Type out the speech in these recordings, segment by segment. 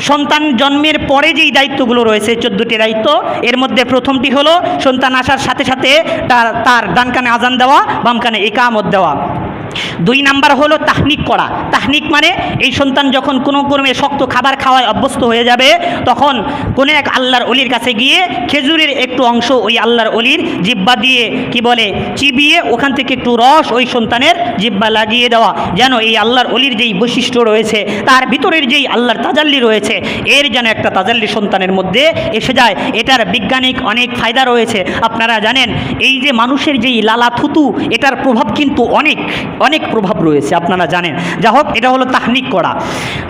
সন্তান জন্মের পরে যেই দায়িত্বগুলো রয়েছে 14টি দায়িত্ব, এর মধ্যে প্রথমটি হলো সন্তান আসার সাথে সাথে তার ডান কানে আজান দেওয়া, বাম কানে ইকামত দেওয়া। 2 নাম্বার হলো তাহনিক করা। তাহনিক মানে এই সন্তান যখন কোনো ক্রমে শক্ত খাবার খাওয়ায় অভ্যস্ত হয়ে যাবে, তখন কোনো এক আল্লাহর অলির কাছে গিয়ে খেজুরের একটু অংশ ওই আল্লাহর অলির জিহ্বা দিয়ে কি বলে চিবিয়ে ওখান থেকে একটু রস ওই সন্তানের জিহ্বা লাগিয়ে দেওয়া, যেন এই আল্লাহর অলির যেই বৈশিষ্ট্য রয়েছে, তার ভিতরের যেই আল্লাহর তাজাল্লি রয়েছে, এর যেন একটা তাজাল্লি সন্তানের মধ্যে এসে যায়। এটার বৈজ্ঞানিক অনেক ফায়দা রয়েছে। আপনারা জানেন এই যে মানুষের যেই লালা থুতু, এটার প্রভাব কিন্তু অনেক অনেক প্রভাব রয়েছে, আপনারা জানেন। যা হোক, এটা হলো তাহনিক করা।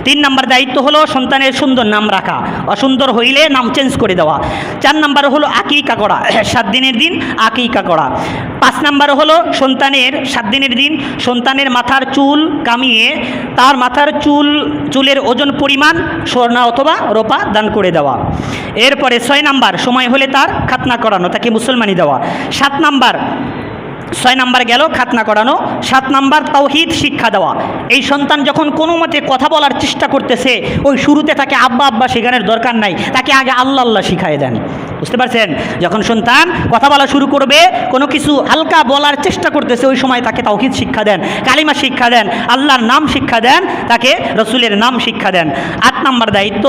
3 নাম্বার দায়িত্ব হলো সন্তানের সুন্দর নাম রাখা, অসুন্দর হইলে নাম চেঞ্জ করে দেওয়া। 4 নাম্বার হলো আকিকা করা, 7 দিনের দিন আকিকা করা। 5 নাম্বার হলো সন্তানের 7 দিনের দিন সন্তানের মাথার চুল কামিয়ে তার মাথার চুলের ওজন পরিমাণ সোনা অথবা রূপা দান করে দেওয়া। এরপরে 6 নাম্বার সময় হলে তার খাতনা করানো, তাকে মুসলমানি দেওয়া। 6 নাম্বার গেল খাতনা করানো। 7 নাম্বার তাওহীদ শিক্ষা দেওয়া। এই সন্তান যখন কোনো মতে কথা বলার চেষ্টা করতেছে, ওই শুরুতে তাকে আব্বা আব্বা শেখানোর দরকার নাই, তাকে আগে আল্লাহ আল্লাহ শিখায় দেন। বুঝতে পারছেন? যখন সন্তান কথা বলা শুরু করবে, কোনো কিছু হালকা বলার চেষ্টা করতেছে, ওই সময় তাকে তাওহীদ শিক্ষা দেন, কালিমা শিক্ষা দেন, আল্লাহর নাম শিক্ষা দেন, তাকে রসুলের নাম শিক্ষা দেন। 8 নাম্বার দায়িত্ব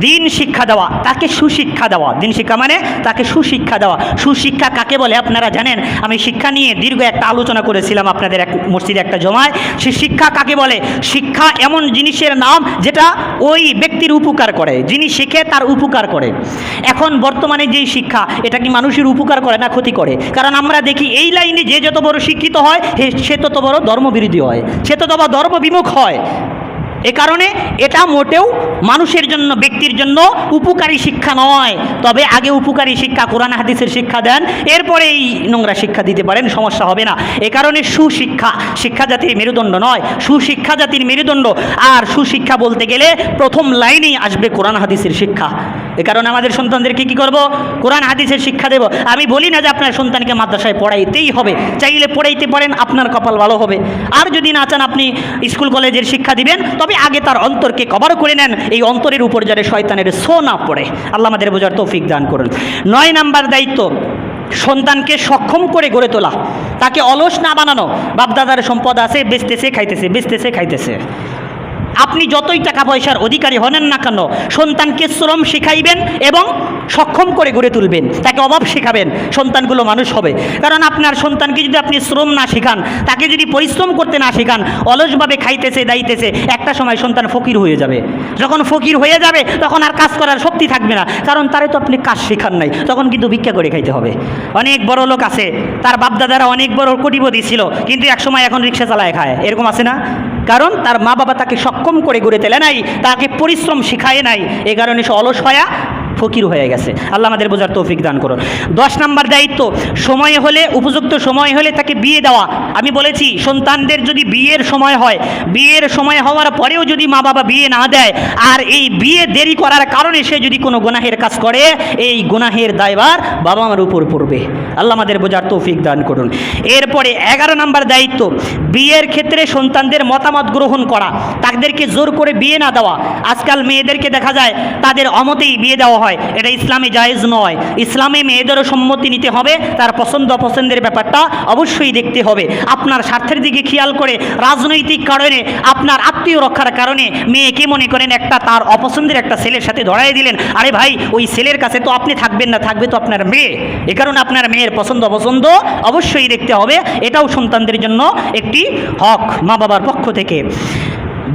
দিন শিক্ষা দেওয়া, তাকে সুশিক্ষা দেওয়া। দিন শিক্ষা মানে তাকে সুশিক্ষা দেওয়া। সুশিক্ষা কাকে বলে আপনারা জানেন? আমি শিক্ষা নিয়ে দীর্ঘ একটা আলোচনা করেছিলাম আপনাদের এক মসজিদে একটা জমায়। সে শিক্ষা কাকে বলে? শিক্ষা এমন জিনিসের নাম যেটা ওই ব্যক্তির উপকার করে, যিনি শিখে তার উপকার করে। এখন বর্তমানে যেই শিক্ষা, এটা কি মানুষের উপকার করে না ক্ষতি করে? কারণ আমরা দেখি এই লাইনে যে যত বড় শিক্ষিত হয়, সে তত বড় ধর্মবিরোধী হয়, সে তত বড় ধর্মবিমুখ হয়। এ কারণে এটা মোটেও মানুষের জন্য, ব্যক্তির জন্য উপকারী শিক্ষা নয়। তবে আগে উপকারী শিক্ষা কোরআন হাদিসের শিক্ষা দেন, এরপরে এই নোংরা শিক্ষা দিতে পারেন, সমস্যা হবে না। এ কারণে সুশিক্ষা শিক্ষা জাতির মেরুদণ্ড নয়, সুশিক্ষা জাতির মেরুদণ্ড। আর সুশিক্ষা বলতে গেলে প্রথম লাইনেই আসবে কোরআন হাদিসের শিক্ষা। এ কারণে আমাদের সন্তানদেরকে কী করব? কোরআন হাদিসের শিক্ষা দেব। আমি বলি না যে আপনার সন্তানকে মাদ্রাসায় পড়াইতেই হবে, চাইলে পড়াইতে পারেন, আপনার কপাল ভালো হবে। আর যদি না চান আপনি স্কুল কলেজের শিক্ষা দিবেন, তবে আগে তার অন্তরকে কভার করে নেন, এই অন্তরের উপর যাতে শয়তানের ছো না পড়ে। আল্লাহ আমাদের বোঝার তৌফিক দান করুন। 9 নাম্বার দায়িত্ব সন্তানকে সক্ষম করে গড়ে তোলা, তাকে অলস না বানানো। বাপদাদার সম্পদ আছে, বেচতেছে খাইতেছে, বেচতেছে খাইতেছে। আপনি যতই টাকা পয়সার অধিকারী হনেন না কেন, সন্তানকে শ্রম শিখাইবেন এবং সক্ষম করে গড়ে তুলবেন, তাকে অভাব শেখাবেন, সন্তানগুলো মানুষ হবে। কারণ আপনার সন্তানকে যদি আপনি শ্রম না শেখান, তাকে যদি পরিশ্রম করতে না শেখান, অলসভাবে খাইতেছে দাইতেছে, একটা সময় সন্তান ফকির হয়ে যাবে। যখন ফকির হয়ে যাবে, তখন আর কাজ করার শক্তি থাকবে না, কারণ তারে তো আপনি কাজ শেখান নাই, তখন কিন্তু ভিক্ষা করে খাইতে হবে। অনেক বড় লোক আছে, তার বাপদাদারা অনেক বড় কোটিপতি ছিল, কিন্তু এক সময় এখন রিক্সা চালায় খায়, এরকম আছে না? কারণ তার মা বাবা তাকে সক্ষম করে গড়ে তোলে নাই, তাকে পরিশ্রম শিখায় নাই, এ কারণে সে অলস হয়া ফকির হয়ে গেছে। আল্লাহ আমাদের বোঝার তৌফিক দান করুন। 10 নাম্বার দায়িত্ব সময় হলে, উপযুক্ত সময় হলে তাকে বিয়ে দেওয়া। আমি বলেছি সন্তানদের যদি বিয়ের সময় হয়, বিয়ের সময় হওয়ার পরেও যদি মা বাবা বিয়ে না দেয়, আর এই বিয়ে দেরি করার কারণে সে যদি কোনো গুনাহের কাজ করে, এই গুনাহের দায়ভার বাবা মার উপর পড়বে। আল্লাহ আমাদের বোঝার তৌফিক দান করুন। এরপরে 11 নাম্বার দায়িত্ব বিয়ের ক্ষেত্রে সন্তানদের মতামত গ্রহণ করা, তাদেরকে জোর করে বিয়ে না দেওয়া। আজকাল মেয়েদেরকে দেখা যায় তাদের অমতেই বিয়ে দেওয়া হয়, এটা ইসলামে জায়েজ নয়। ইসলামে মেয়েদেরও সম্মতি নিতে হবে, তার পছন্দ অপছন্দের ব্যাপারটা অবশ্যই দেখতে হবে। আপনার স্বার্থের দিকে খেয়াল করে, রাজনৈতিক কারণে, আপনার আত্মীয় রক্ষার কারণে মেয়েকে মনে করেন একটা তার অপছন্দের একটা ছেলের সাথে ধরাই দিলেন, আরে ভাই ওই ছেলের কাছে তো আপনি থাকবেন না, থাকবে তো আপনার মেয়ে। এ কারণে আপনার মেয়ের পছন্দ অপছন্দ অবশ্যই দেখতে হবে, এটাও সন্তানদের জন্য একটি হক মা বাবার পক্ষ থেকে।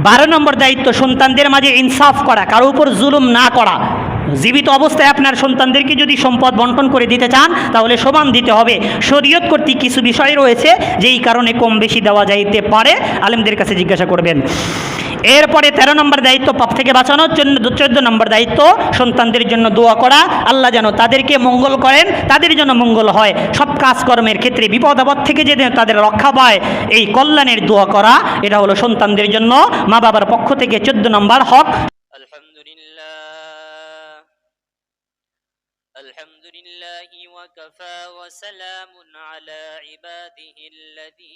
12 নম্বর দায়িত্ব সন্তানদের মাঝে ইনসাফ করা, কারো উপর জুলুম না করা। জীবিত অবস্থায় আপনার সন্তানদেরকে যদি সম্পদ বন্টন করে দিতে চান, তাহলে সমান দিতে হবে। শরীয়ত কর্তৃক কিছু বিষয় রয়েছে যেই কারণে কম বেশি দেওয়া যাইতে পারে, আলেমদের কাছে জিজ্ঞাসা করবেন। এরপরে 13 নম্বর দায়িত্ব পাপ থেকে বাঁচানোর জন্য। 14 নম্বর দায়িত্ব সন্তানদের জন্য দোয়া করা, আল্লাহ যেন তাদেরকে মঙ্গল করেন, তাদের জন্য মঙ্গল হয়। সব কাজকর্মের ক্ষেত্রে বিপদ আপদ থেকে যেন তাদের রক্ষা পায়, এই কল্যাণের দোয়া করা, এটা হলো সন্তানদের জন্য মা বাবার পক্ষ থেকে 14 নম্বর হক। আলহামদুলিল্লাহি ওয়া কাফা ওয়া সালামুন আলা ইবাদিহিল্লাযীনা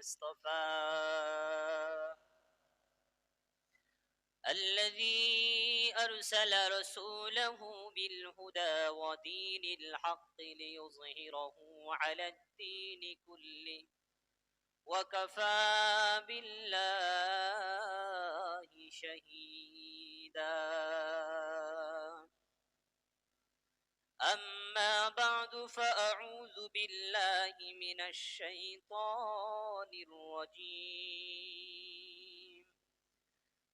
ইসতাফা। الذي أرسل رسوله بالهدى ودين الحق ليظهره على الدين كله وكفى بالله شهيدا. أما بعد فأعوذ بالله من الشيطان الرجيم.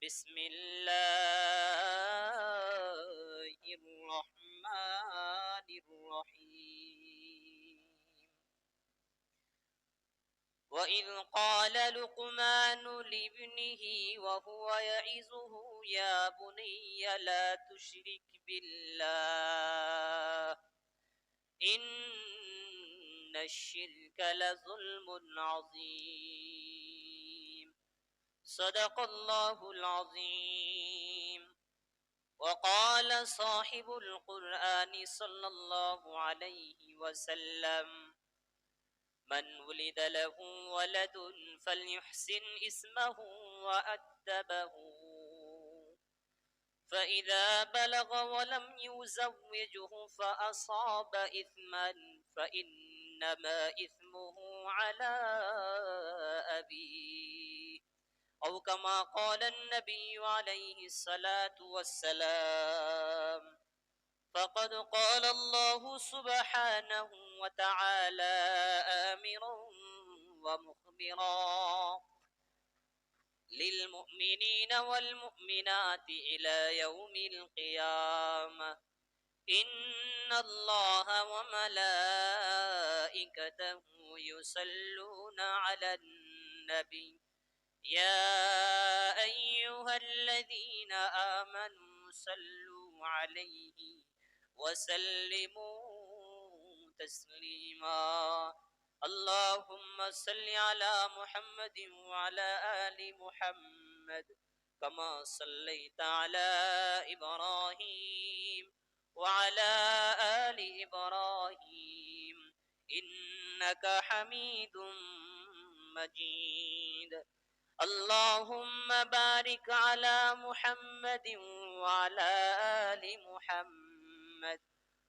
بسم الله الرحمن الرحيم. وإذ قال لقمان لابنه وهو يعظه يا بني لا تشرك بالله إن الشرك لظلم عظيم. صدق الله العظيم. وقال صاحب القرآن صلى الله عليه وسلم من ولد له ولد فليحسن اسمه وأدبه فإذا بلغ ولم يزوجه فأصاب إثما فإنما إثمه على أبيه أو كما قال النبي عليه الصلاة والسلام. فقد قال الله سبحانه وتعالى آمرا ومخبرا للمؤمنين والمؤمنات إلى يوم القيامة إن الله وملائكته يصلون على النبي يا أيها الذين آمنوا صلوا عليه وسلموا تسليما. اللهم صل على محمد وعلى آل محمد كما صليت على إبراهيم وعلى آل إبراهيم إنك حميد مجيد. اللهم بارك على محمد وعلى آل محمد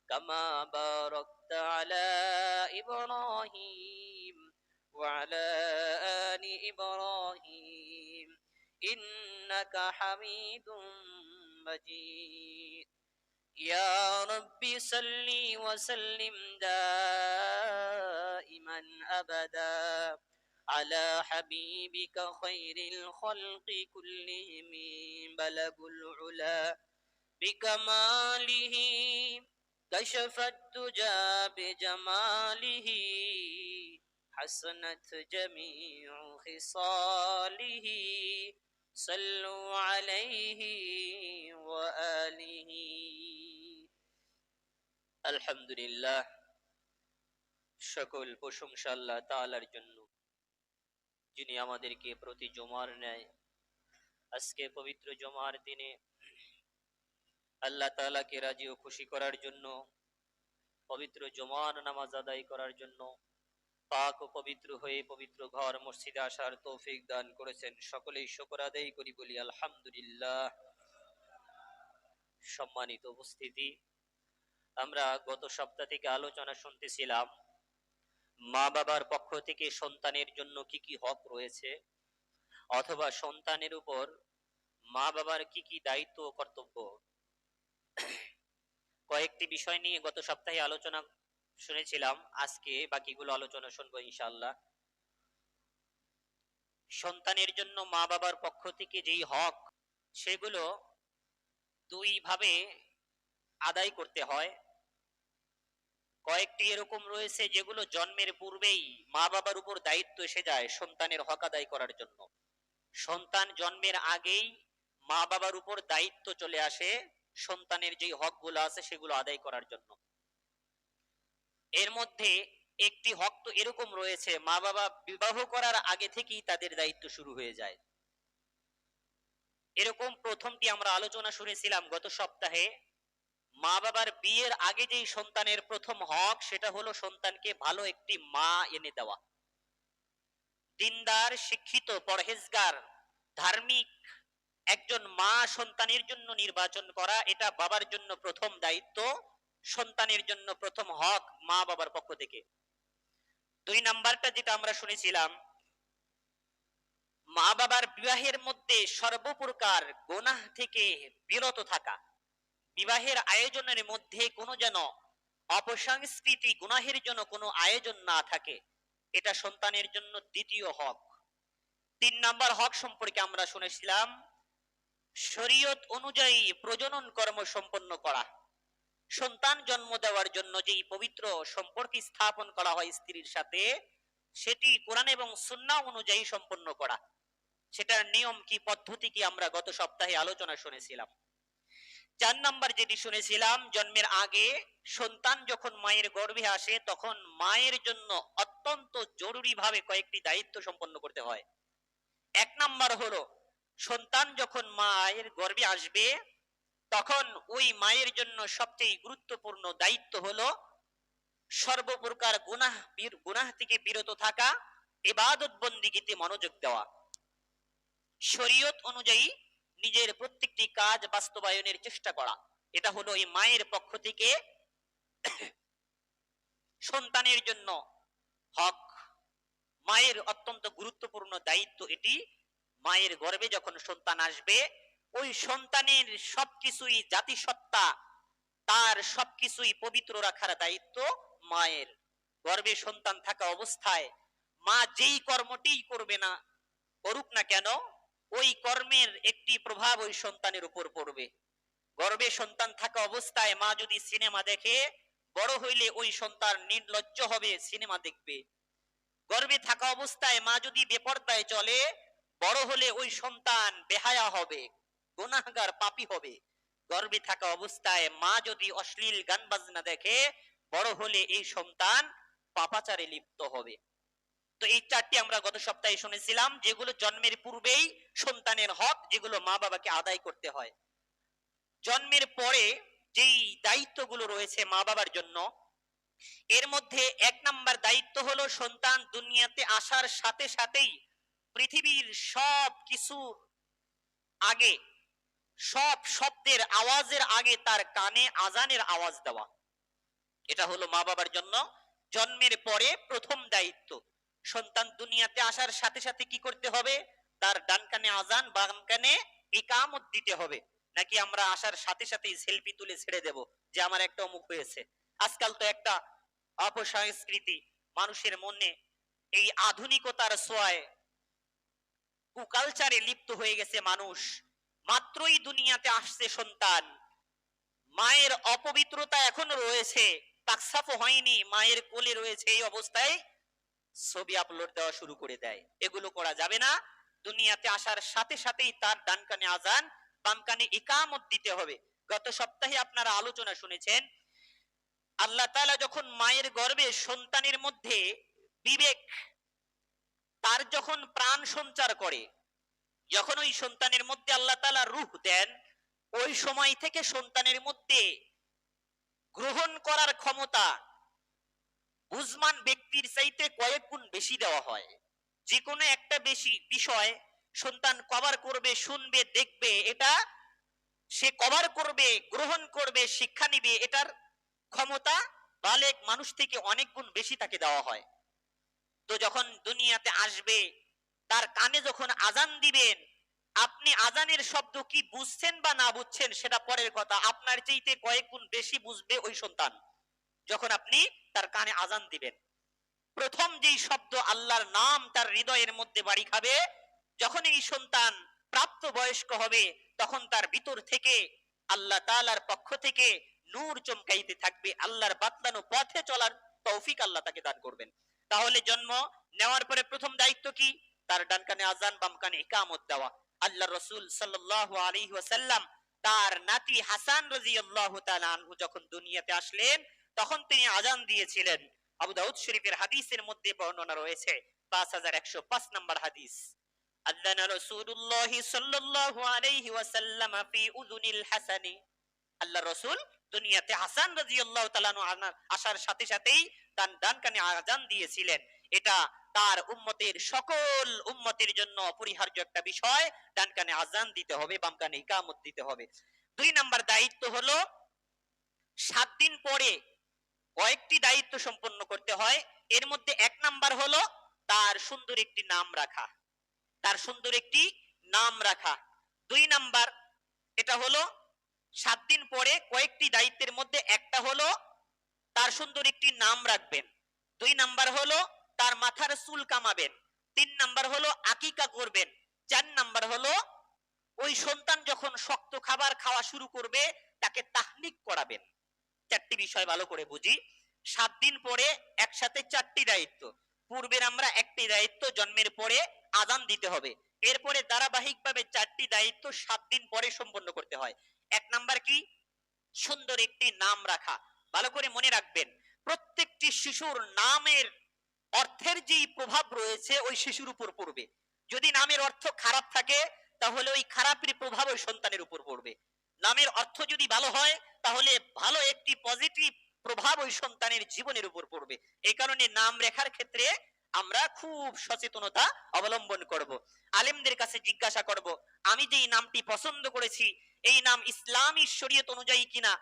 كما باركت على إبراهيم وعلى آل إبراهيم إنك حميد مجيد. يا رب صل وسلم دائما أبدا على حبيبك خير الخلق كلهم بلغ العلا بكماله كشف الدجى بجماله حسنت جميع خصاله صلوا عليه وآله. الحمد لله সকল প্রশংসা আল্লাহ তাআলার জন্য যিনি আমাদেরকে প্রতি জুমার ন্যায় আজকে পবিত্র জুমার দিনে আল্লাহ তাআলাকে রাজি ও খুশি করার জন্য পবিত্র জুমার নামাজ আদায় করার জন্য পাক ও পবিত্র হয়ে পবিত্র ঘর মসজিদে আসার তৌফিক দান করেছেন। সকলেই শুকর আদায় করি, বলি আলহামদুলিল্লাহ। সম্মানিত উপস্থিতি, আমরা গত সপ্তাহ থেকে আলোচনা শুনতেছিলাম মা বাবার পক্ষ থেকে সন্তানের জন্য কি কি হক রয়েছে, অথবা সন্তানের উপর মা বাবার কি কি দায়িত্ব ও কর্তব্য। কয়েকটি বিষয় নিয়ে গত সপ্তাহে আলোচনা শুনেছিলাম, আজকে বাকিগুলো আলোচনা শুনবো ইনশাআল্লাহ। সন্তানের জন্য মা বাবার পক্ষ থেকে যেই হক, সেগুলো দুই ভাবে আদায় করতে হয়। কয়েকটি এরকম রয়েছে যেগুলো জন্মের পূর্বেই মা বাবার উপর দায়িত্ব এসে যায় সন্তানের হক আদায় করার জন্য। সন্তান জন্মের আগেই মা বাবার উপর দায়িত্ব চলে আসে সন্তানের যেই হকগুলো আছে সেগুলো আদায় করার জন্য। এর মধ্যে একটি হক তো এরকম রয়েছে, মা বাবা বিবাহ করার আগে থেকেই তাদের দায়িত্ব শুরু হয়ে যায়। এরকম প্রথমটি আমরা আলোচনা শুনেছিলাম গত সপ্তাহে। মা বাবার বিয়ের আগে যেই সন্তানের প্রথম হক, সেটা হলো সন্তানকে ভালো একটি মা এনে দেওয়া। দিনদার, শিক্ষিত, পরহেজগার, ধার্মিক একজন মা সন্তানের জন্য নির্বাচন করা, এটা বাবার জন্য প্রথম দায়িত্ব, সন্তানের জন্য প্রথম হক মা বাবার পক্ষ থেকে। দুই নাম্বারটা যেটা আমরা শুনেছিলাম, মা বাবার বিবাহের মধ্যে সর্বপ্রকার গুনাহ থেকে বিরত থাকা, বিবাহের আয়োজনের মধ্যে কোনো যেন অপসংস্কৃতি, গুনাহের জন্য কোনো আয়োজন না থাকে, এটা সন্তানের জন্য দ্বিতীয় হক। তিন নাম্বার হক সম্পর্কে আমরা শুনেছিলাম, শরীয়ত অনুযায়ী প্রজনন কর্ম সম্পন্ন করা, সন্তান জন্ম দেওয়ার জন্য যেই পবিত্র সম্পর্ক স্থাপন করা হয় স্ত্রীর সাথে, সেটি কোরআন এবং সুন্নাহ অনুযায়ী সম্পন্ন করা। সেটার নিয়ম কি, পদ্ধতি কি, আমরা গত সপ্তাহে আলোচনা শুনেছিলাম। চার নাম্বার যেটি শুনেছিলাম, জন্মের আগে সন্তান যখন মায়ের গর্ভে আসে তখন মায়ের জন্য অত্যন্ত জরুরি ভাবে কয়েকটি দায়িত্ব সম্পন্ন করতে হয়। এক নাম্বার হলো, সন্তান যখন মায়ের গর্ভে আসবে তখন ওই মায়ের জন্য সবচেয়ে গুরুত্বপূর্ণ দায়িত্ব হলো সর্বপ্রকার গুনাহ থেকে বিরত থাকা, ইবাদত বন্দিগিতে মনোযোগ দেওয়া, শরীয়ত অনুযায়ী নিজের প্রত্যেকটি কাজ বাস্তবায়নের চেষ্টা করা। এটা হলো এই মায়ের পক্ষ থেকে সন্তানের জন্য হক, মায়ের অত্যন্ত গুরুত্বপূর্ণ দায়িত্ব এটি। মায়ের গর্ভে যখন সন্তান আসবে, ওই সন্তানের সবকিছুই, জাতিসত্তা, তার সবকিছুই পবিত্র রাখার দায়িত্ব মায়ের। গর্ভে সন্তান থাকা অবস্থায় মা যেই কর্মটি করবে না, করুক না কেন, ওই কর্মের একটি প্রভাব ওই সন্তানের উপর পড়বে। গর্ভে সন্তান থাকা অবস্থায় মা যদি সিনেমা দেখে, বড় হইলে ওই সন্তান নির্লজ্জ হবে, সিনেমা দেখবে। গর্ভে থাকা অবস্থায় মা যদি বেপরদায় চলে, বড় হলে ওই সন্তান বেহায়া হবে, গুনাহগার, পাপী হবে। গর্ভে থাকা অবস্থায় মা যদি অশ্লীল গান বাজনা দেখে, বড় হলে এই সন্তান পাপাচারে লিপ্ত হবে। তো এই চারটি আমরা গত সপ্তাহে শুনেছিলাম, যেগুলো জন্মের পূর্বেই সন্তানের হক, যেগুলো মা বাবাকে আদায় করতে হয়। জন্মের পরে যেই দায়িত্বগুলো রয়েছে মা বাবার জন্য, এর মধ্যে এক নাম্বার দায়িত্ব হলো সন্তান দুনিয়াতে আসার সাথে সাথেই পৃথিবীর সব কিছুর আগে, সব শব্দের আওয়াজের আগে তার কানে আজানের আওয়াজ দেওয়া। এটা হলো মা বাবার জন্য জন্মের পরে প্রথম দায়িত্ব। সন্তান দুনিয়াতে আসার সাথে সাথে কি করতে হবে? তার ডান কানে আজান, বাম কানে ইকামত দিতে হবে। নাকি আমরা আসার সাথে সাথেই সেলফি তুলে ছেড়ে দেব যে আমার একটা অমুক হয়েছে? আজকাল তো একটা অপসংস্কৃতি মানুষের মনে, এই আধুনিকতার ছোঁয়ায় কুকালচারে লিপ্ত হয়ে গেছে মানুষ। মাত্রই দুনিয়াতে আসছে সন্তান, মায়ের অপবিত্রতা এখনো রয়েছে, তাকসাফ হয়নি, মায়ের কোলে রয়েছে, এই অবস্থায় ছবি আপলোড দেওয়া শুরু করে দেয়। এগুলো করা যাবে না। দুনিয়াতে আসার সাথে সাথেই তার ডান কানে আজান, বাম কানে ইকামত দিতে হবে। গত সপ্তাহে আপনারা আলোচনা শুনেছেন, আল্লাহ তাআলা যখন মায়ের গর্ভে সন্তানের মধ্যে বিবেক, তার যখন প্রাণ সঞ্চার করে, যখন ওই সন্তানের মধ্যে আল্লাহ তাআলা রূহ দেন, ওই সময় থেকে সন্তানের মধ্যে গ্রহণ করার ক্ষমতা বুঝমান ব্যক্তির চাইতে কয়েক গুণ বেশি দেওয়া হয়। যে কোনো একটা বেশি বিষয় সন্তান কভার করবে, শুনবে, দেখবে, এটা সে কভার করবে, গ্রহণ করবে, শিক্ষা নিবে, এটার ক্ষমতা বালেক মানুষ থেকে অনেক গুণ বেশি তাকে দেওয়া হয়। তো যখন দুনিয়াতে আসবে, তার কানে যখন আজান দিবেন, আপনি আজানের শব্দ কি বুঝছেন বা না বুঝছেন সেটা পরের কথা, আপনার চাইতে কয়েক গুণ বেশি বুঝবে ওই সন্তান যখন আপনি তার কানে আজান দিবেন। প্রথম যেই শব্দ আল্লাহর নাম তার হৃদয়ের মধ্যে বাড়ি খাবে, যখন এই সন্তান প্রাপ্ত বয়স্ক হবে, তখন তার ভিতর থেকে আল্লাহ তাআলার পক্ষ থেকে নূর চমকাইতে থাকবে। আল্লাহর বাতলানো পথে চলার তৌফিক আল্লাহ তাকে দান করবেন। তাহলে জন্ম নেওয়ার পরে প্রথম দায়িত্ব কি? তার ডান কানে আজান, বাম কানে ইকামত দেওয়া। আল্লাহ রাসূল সাল্লাল্লাহু আলাইহি ওয়াসাল্লাম তার নাতি হাসান রাদিয়াল্লাহু তাআলা আনহু যখন দুনিয়াতে আসলেন, তখন তিনি আজান দিয়েছিলেন। আবু দাউদ শরীফের হাদিসের মধ্যে বর্ণনা রয়েছে, 5105 নম্বর হাদিস। আযানা রাসূলুল্লাহ সাল্লাল্লাহু আলাইহি ওয়াসাল্লাম ফি উযুনিল হাসানি। আল্লাহ রাসূল দুনিয়াতে হাসান রাদিয়াল্লাহু তাআলা আনহু আসার সাথে সাথেই তার ডান কানে আজান দিয়েছিলেন। এটা তার উম্মতের সকল উম্মতের জন্য অপরিহার্য একটা বিষয়, ডান কানে আজান দিতে হবে, বাম কানে ইকামত দিতে হবে। 2 নাম্বার দায়িত্ব হলো 7 দিন পরে কয়েকটি দায়িত্ব সম্পন্ন করতে হয়। এর মধ্যে 1 নাম্বার হলো তার সুন্দর একটি নাম রাখা, তার সুন্দর একটি নাম রাখা। 2 নাম্বার এটা হলো 7 দিন পরে কয়েকটি দায়িত্বের মধ্যে একটা হলো তার সুন্দর একটি নাম রাখবেন। 2 নাম্বার হলো তার মাথার চুল কামাবেন। 3 নাম্বার হলো আকিকা করবেন। 4 নাম্বার হলো ওই সন্তান যখন শক্ত খাবার খাওয়া শুরু করবে তাকে তাহনিক করাবেন। 4টি বিষয় ভালো করে বুঝি। 7 দিন পরে একসাথে 4টি দায়িত্ব। পূর্বের আমরা একটি দায়িত্ব জন্মের পরে আযান দিতে হবে। এরপরে ধারাবাহিকভাবে 4টি দায়িত্ব 7 দিন পরে সম্পন্ন করতে হয়। 1 নাম্বার কি? সুন্দর একটি নাম রাখা। ভালো করে মনে রাখবেন, প্রত্যেকটি শিশুর নামের অর্থের যেই প্রভাব রয়েছে ওই শিশুর উপর পড়বে। যদি নামের অর্থ খারাপ থাকে তাহলে ওই খারাপের প্রভাব ওই সন্তানের উপর পড়বে। নামের অর্থ যদি ভালো হয় তাহলে ভালো একটি পজিটিভ প্রভাব ওই সন্তানের জীবনের উপর পড়বে। এই কারণে নাম রেখার ক্ষেত্রে আমরা খুব সচেতনতা অবলম্বন করব। আলেমদের কাছে জিজ্ঞাসা করব, আমি যেই নামটি পছন্দ করেছি এই নাম ইসলামী শরীয়ত অনুযায়ী কিনা,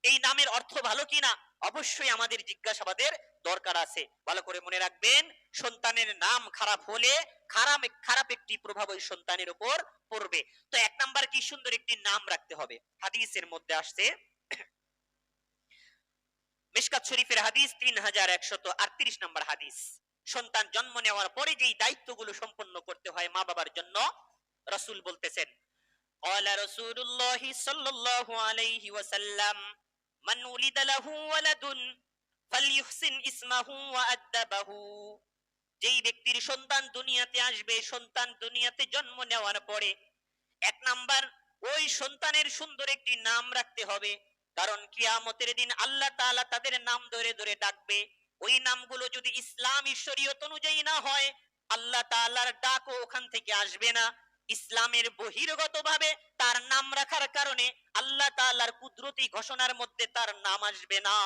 এই নামের অর্থ ভালো কিনা, অবশ্যই আমাদের জিজ্ঞাসাবাদের দরকার আছে। ভালো করে মনে রাখবেন, সন্তানের নাম খারাপ হলে খারাপ একটি প্রভাব ওই সন্তানের উপর পড়বে। তো 1 নাম্বার কি? সুন্দর একটি নাম রাখতে হবে। হাদিসের মধ্যে আসছে, মিশকাত শরীফের হাদিস 3138 নম্বর হাদিস, সন্তান জন্ম নেওয়ার পরে যেই দায়িত্বগুলো সম্পন্ন করতে হয় মা বাবার জন্য, রাসূল বলতেছেন, ক্বালা রাসূলুল্লাহ সাল্লাল্লাহু আলাইহি ওয়াসাল্লাম, মান উলিদা লাহু ওয়ালাদুন ফালইহসিন ইসমাহু ওয়া আদাবাহু। যেই ব্যক্তির সন্তান দুনিয়াতে আসবে, সন্তান দুনিয়াতে জন্ম নেওয়ার পরে 1 নাম্বার ওই সন্তানের সুন্দর একটি নাম রাখতে হবে। কারণ কিয়ামতের দিন আল্লাহ তাআলা তাদের নাম ধরে ধরে ডাকবে। ওই নামগুলো যদি ইসলামী শরীয়ত অনুযায়ী না হয় আল্লাহ তাআলার ডাকও ওখান থেকে আসবে না। ইসলামের বহির্গতভাবে তার নাম রাখার কারণে আল্লাহ তাআলার কুদরতি ঘোষণার মধ্যে তার নাম আসবে না।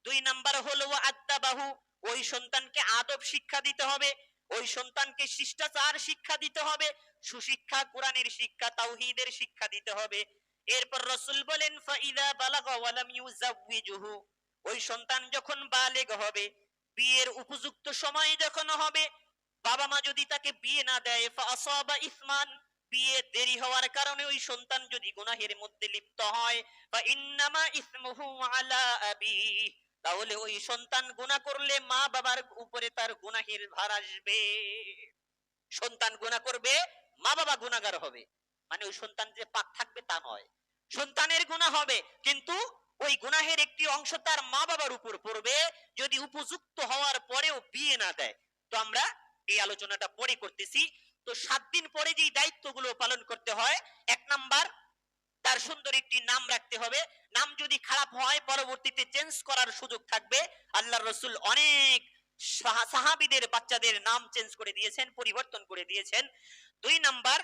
2 নাম্বার হলো আদাবাহু, ওই সন্তানকে আদব শিক্ষা দিতে হবে, ওই সন্তানকে শিষ্টাচার শিক্ষা দিতে হবে, সুশিক্ষা, কোরআনের শিক্ষা, তাওহীদের শিক্ষা দিতে হবে। এরপর রাসূল বলেন, ফাইদা বালাগা ওয়া লাম ইউযাওয়িজুহু, ওই সন্তান যখন বালেগ হবে, বিয়ের উপযুক্ত সময় যখন হবে, বাবা মা যদি তাকে বিয়ে না দেয়, ফাআসাবা ইসমান, বিয়ে দেরি হওয়ার কারণে ওই সন্তান যদি গুনাহের মধ্যে লিপ্ত হয়, ফা ইন্নামা ইসমুহু আলা আবিহি, তাহলে ওই সন্তান গুনাহ করলে মা বাবার উপরে তার গুনাহের ভার আসবে। সন্তান গুনাহ করবে, মা বাবা গুনাহগার হবে, মানে ওই সন্তান যে পাক থাকবে তা নয়। সন্তানের গুনাহ হবে কিন্তু ওই গুনাহের একটি অংশ তার মা বাবার উপর পড়বে যদি উপযুক্ত হওয়ার পরেও বিয়ে না দেয়। তো আমরা এই আলোচনাটা পরে করতেছি। তো 7 দিন পরে যেই দায়িত্বগুলো পালন করতে হয়, 1 নাম্বার তার সুন্দর একটি নাম রাখতে হবে। নাম যদি খারাপ হয় পরবর্তীতে চেঞ্জ করার সুযোগ থাকবে। আল্লাহর রাসূল অনেক সাহাবীদের বাচ্চাদের নাম চেঞ্জ করে দিয়েছেন, পরিবর্তন করে দিয়েছেন। 2 নাম্বার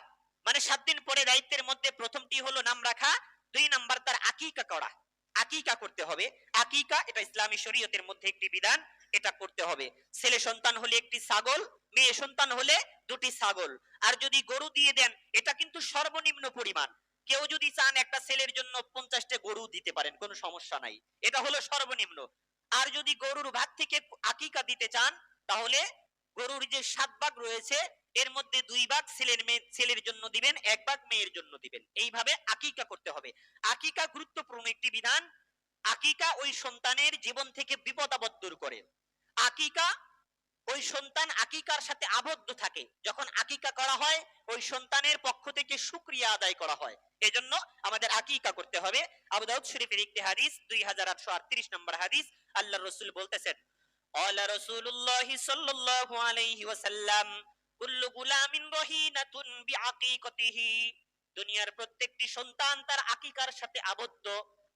মানে 7 দিন পরে দায়িত্বের মধ্যে প্রথমটি হলো নাম রাখা। 2 নাম্বার তার আকিকা করা, আকিকা করতে হবে। আকিকা এটা ইসলামী শরীয়তের মধ্যে একটি বিধান, এটা করতে হবে। ছেলে সন্তান হলে একটি ছাগল, মেয়ে সন্তান হলে 2টি ছাগল। আর যদি গরু দিয়ে দেন এটা কিন্তু সর্বনিম্ন পরিমাণ। কেউ যদি চান একটা ছেলের জন্য 50টা গরু দিতে পারেন, কোনো সমস্যা নাই, এটা হলো সর্বনিম্ন। আর যদি গরুর ভাগ থেকে আকিকা দিতে চান তাহলে গরুর যে 7 ভাগ রয়েছে এর মধ্যে 2 ভাগ ছেলের জন্য দিবেন, 1 ভাগ মেয়ের জন্য দিবেন। এইভাবে আকিকা করতে হবে। আকিকা গুরুত্বপূর্ণ একটি বিধান। আকিকা ওই সন্তানের জীবন থেকে বিপদ আপদ দূর করে। আকিকা ওই সন্তান আকিকার সাথে আবদ্ধ থাকে। যখন আকিকা করা হয় ওই সন্তানের পক্ষ থেকে শুকরিয়া আদায় করা হয়। এজন্য আমাদের আকিকা করতে হবে। আবু দাউদ শরীফের একটি হাদিস 2838 নম্বর হাদিস, আল্লাহর রাসূল বলতেছেন, ক্বালা রাসূলুল্লাহ সাল্লাল্লাহু আলাইহি ওয়াসাল্লাম, কুল্লু গুলামিন রহিনাতুন বিআকিকাতিহি, দুনিয়ার প্রত্যেকটি সন্তান তার আকিকার সাথে আবদ্ধ।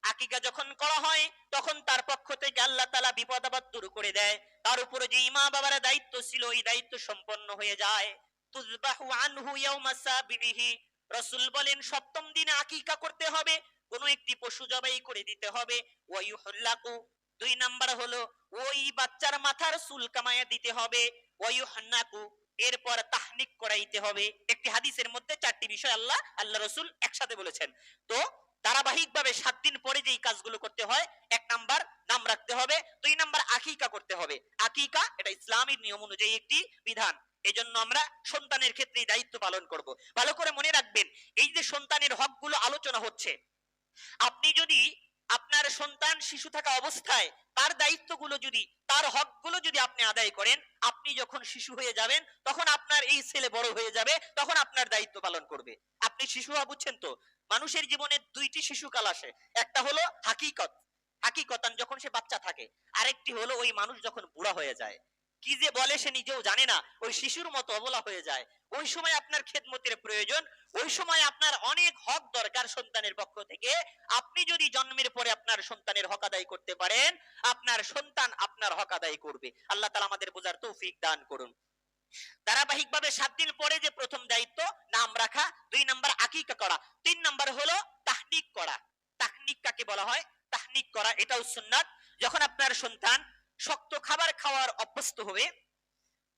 আকিকা যখন করা হয় তখন তার পক্ষ থেকে আল্লাহ তাআলা বিপদ আপদ দূর করে দেয়। তার উপরে যে মা বাবার দায়িত্ব ছিল ওই দায়িত্ব সম্পন্ন হয়ে যায়। তুযবাহু আনহু ইয়াওমা সাবিহি, রাসূল বলেন 7ম দিনে আকিকা করতে হবে, কোনো একটি পশু জবাই করে দিতে হবে। ওয়া ইউহল্লাকু, 2 নাম্বার হলো ওই বাচ্চার মাথার চুল কামায়া দিতে হবে। ওয়ায়ুহনাকু, এরপর তাহনিক করাইতে হবে। একটি হাদিসের মধ্যে চারটি বিষয় আল্লাহ রাসূল একসাথে বলেছেন। তো ধারাবাহিকভাবে 7 দিন পরে যেই কাজগুলো করতে হয়, 1 নাম্বার নাম রাখতে হবে, 2 নাম্বার আকিকা করতে হবে। আকিকা এটা ইসলামের নিয়ম অনুযায়ী একটি বিধান, এজন্য আমরা সন্তানের ক্ষেত্রে দায়িত্ব পালন করব। ভালো করে মনে রাখবেন, এই যে সন্তানের হকগুলো আলোচনা হচ্ছে, আপনি যদি আপনার সন্তান শিশু থাকা অবস্থায় তার দায়িত্বগুলো যদি, তার হকগুলো যদি আপনি আদায় করেন, আপনি যখন শিশু হয়ে যাবেন তখন আপনার এই ছেলে বড় হয়ে যাবে, তখন আপনার দায়িত্ব পালন করবে। আপনি শিশু হওয়া বুঝছেন তো? মানুষের জীবনে 2টি শিশুকাল আসে, একটা হলো হাকিকতান যখন সে বাচ্চা থাকে, আরেকটি হলো ওই মানুষ যখন বুড়া হয়ে যায়, কি যে বলে সে নিজেও জানে না, ওই শিশুর মতো অবলা হয়ে যায়। ওই সময় আপনার খেদমতের প্রয়োজন, ওই সময় আপনার অনেক হক দরকার সন্তানের পক্ষ থেকে। আপনি যদি জন্মের পরে আপনার সন্তানের হক আদায় করতে পারেন, আপনার সন্তান আপনার হক আদায় করবে। আল্লাহ তাআলা আমাদের বোঝার তৌফিক দান করুন। ধারাবাহিকভাবে 7 দিন পরে যে প্রথম দায়িত্ব নাম রাখা, 2 নাম্বার আকিকা করা, 3 নাম্বার হলো তাহনিক করা। তাহনিক কাকে বলা হয়? তাহনিক করা এটাও সুন্নাত। যখন আপনার সন্তান শক্ত খাবার খাওয়ার অভ্যস্ত হবে,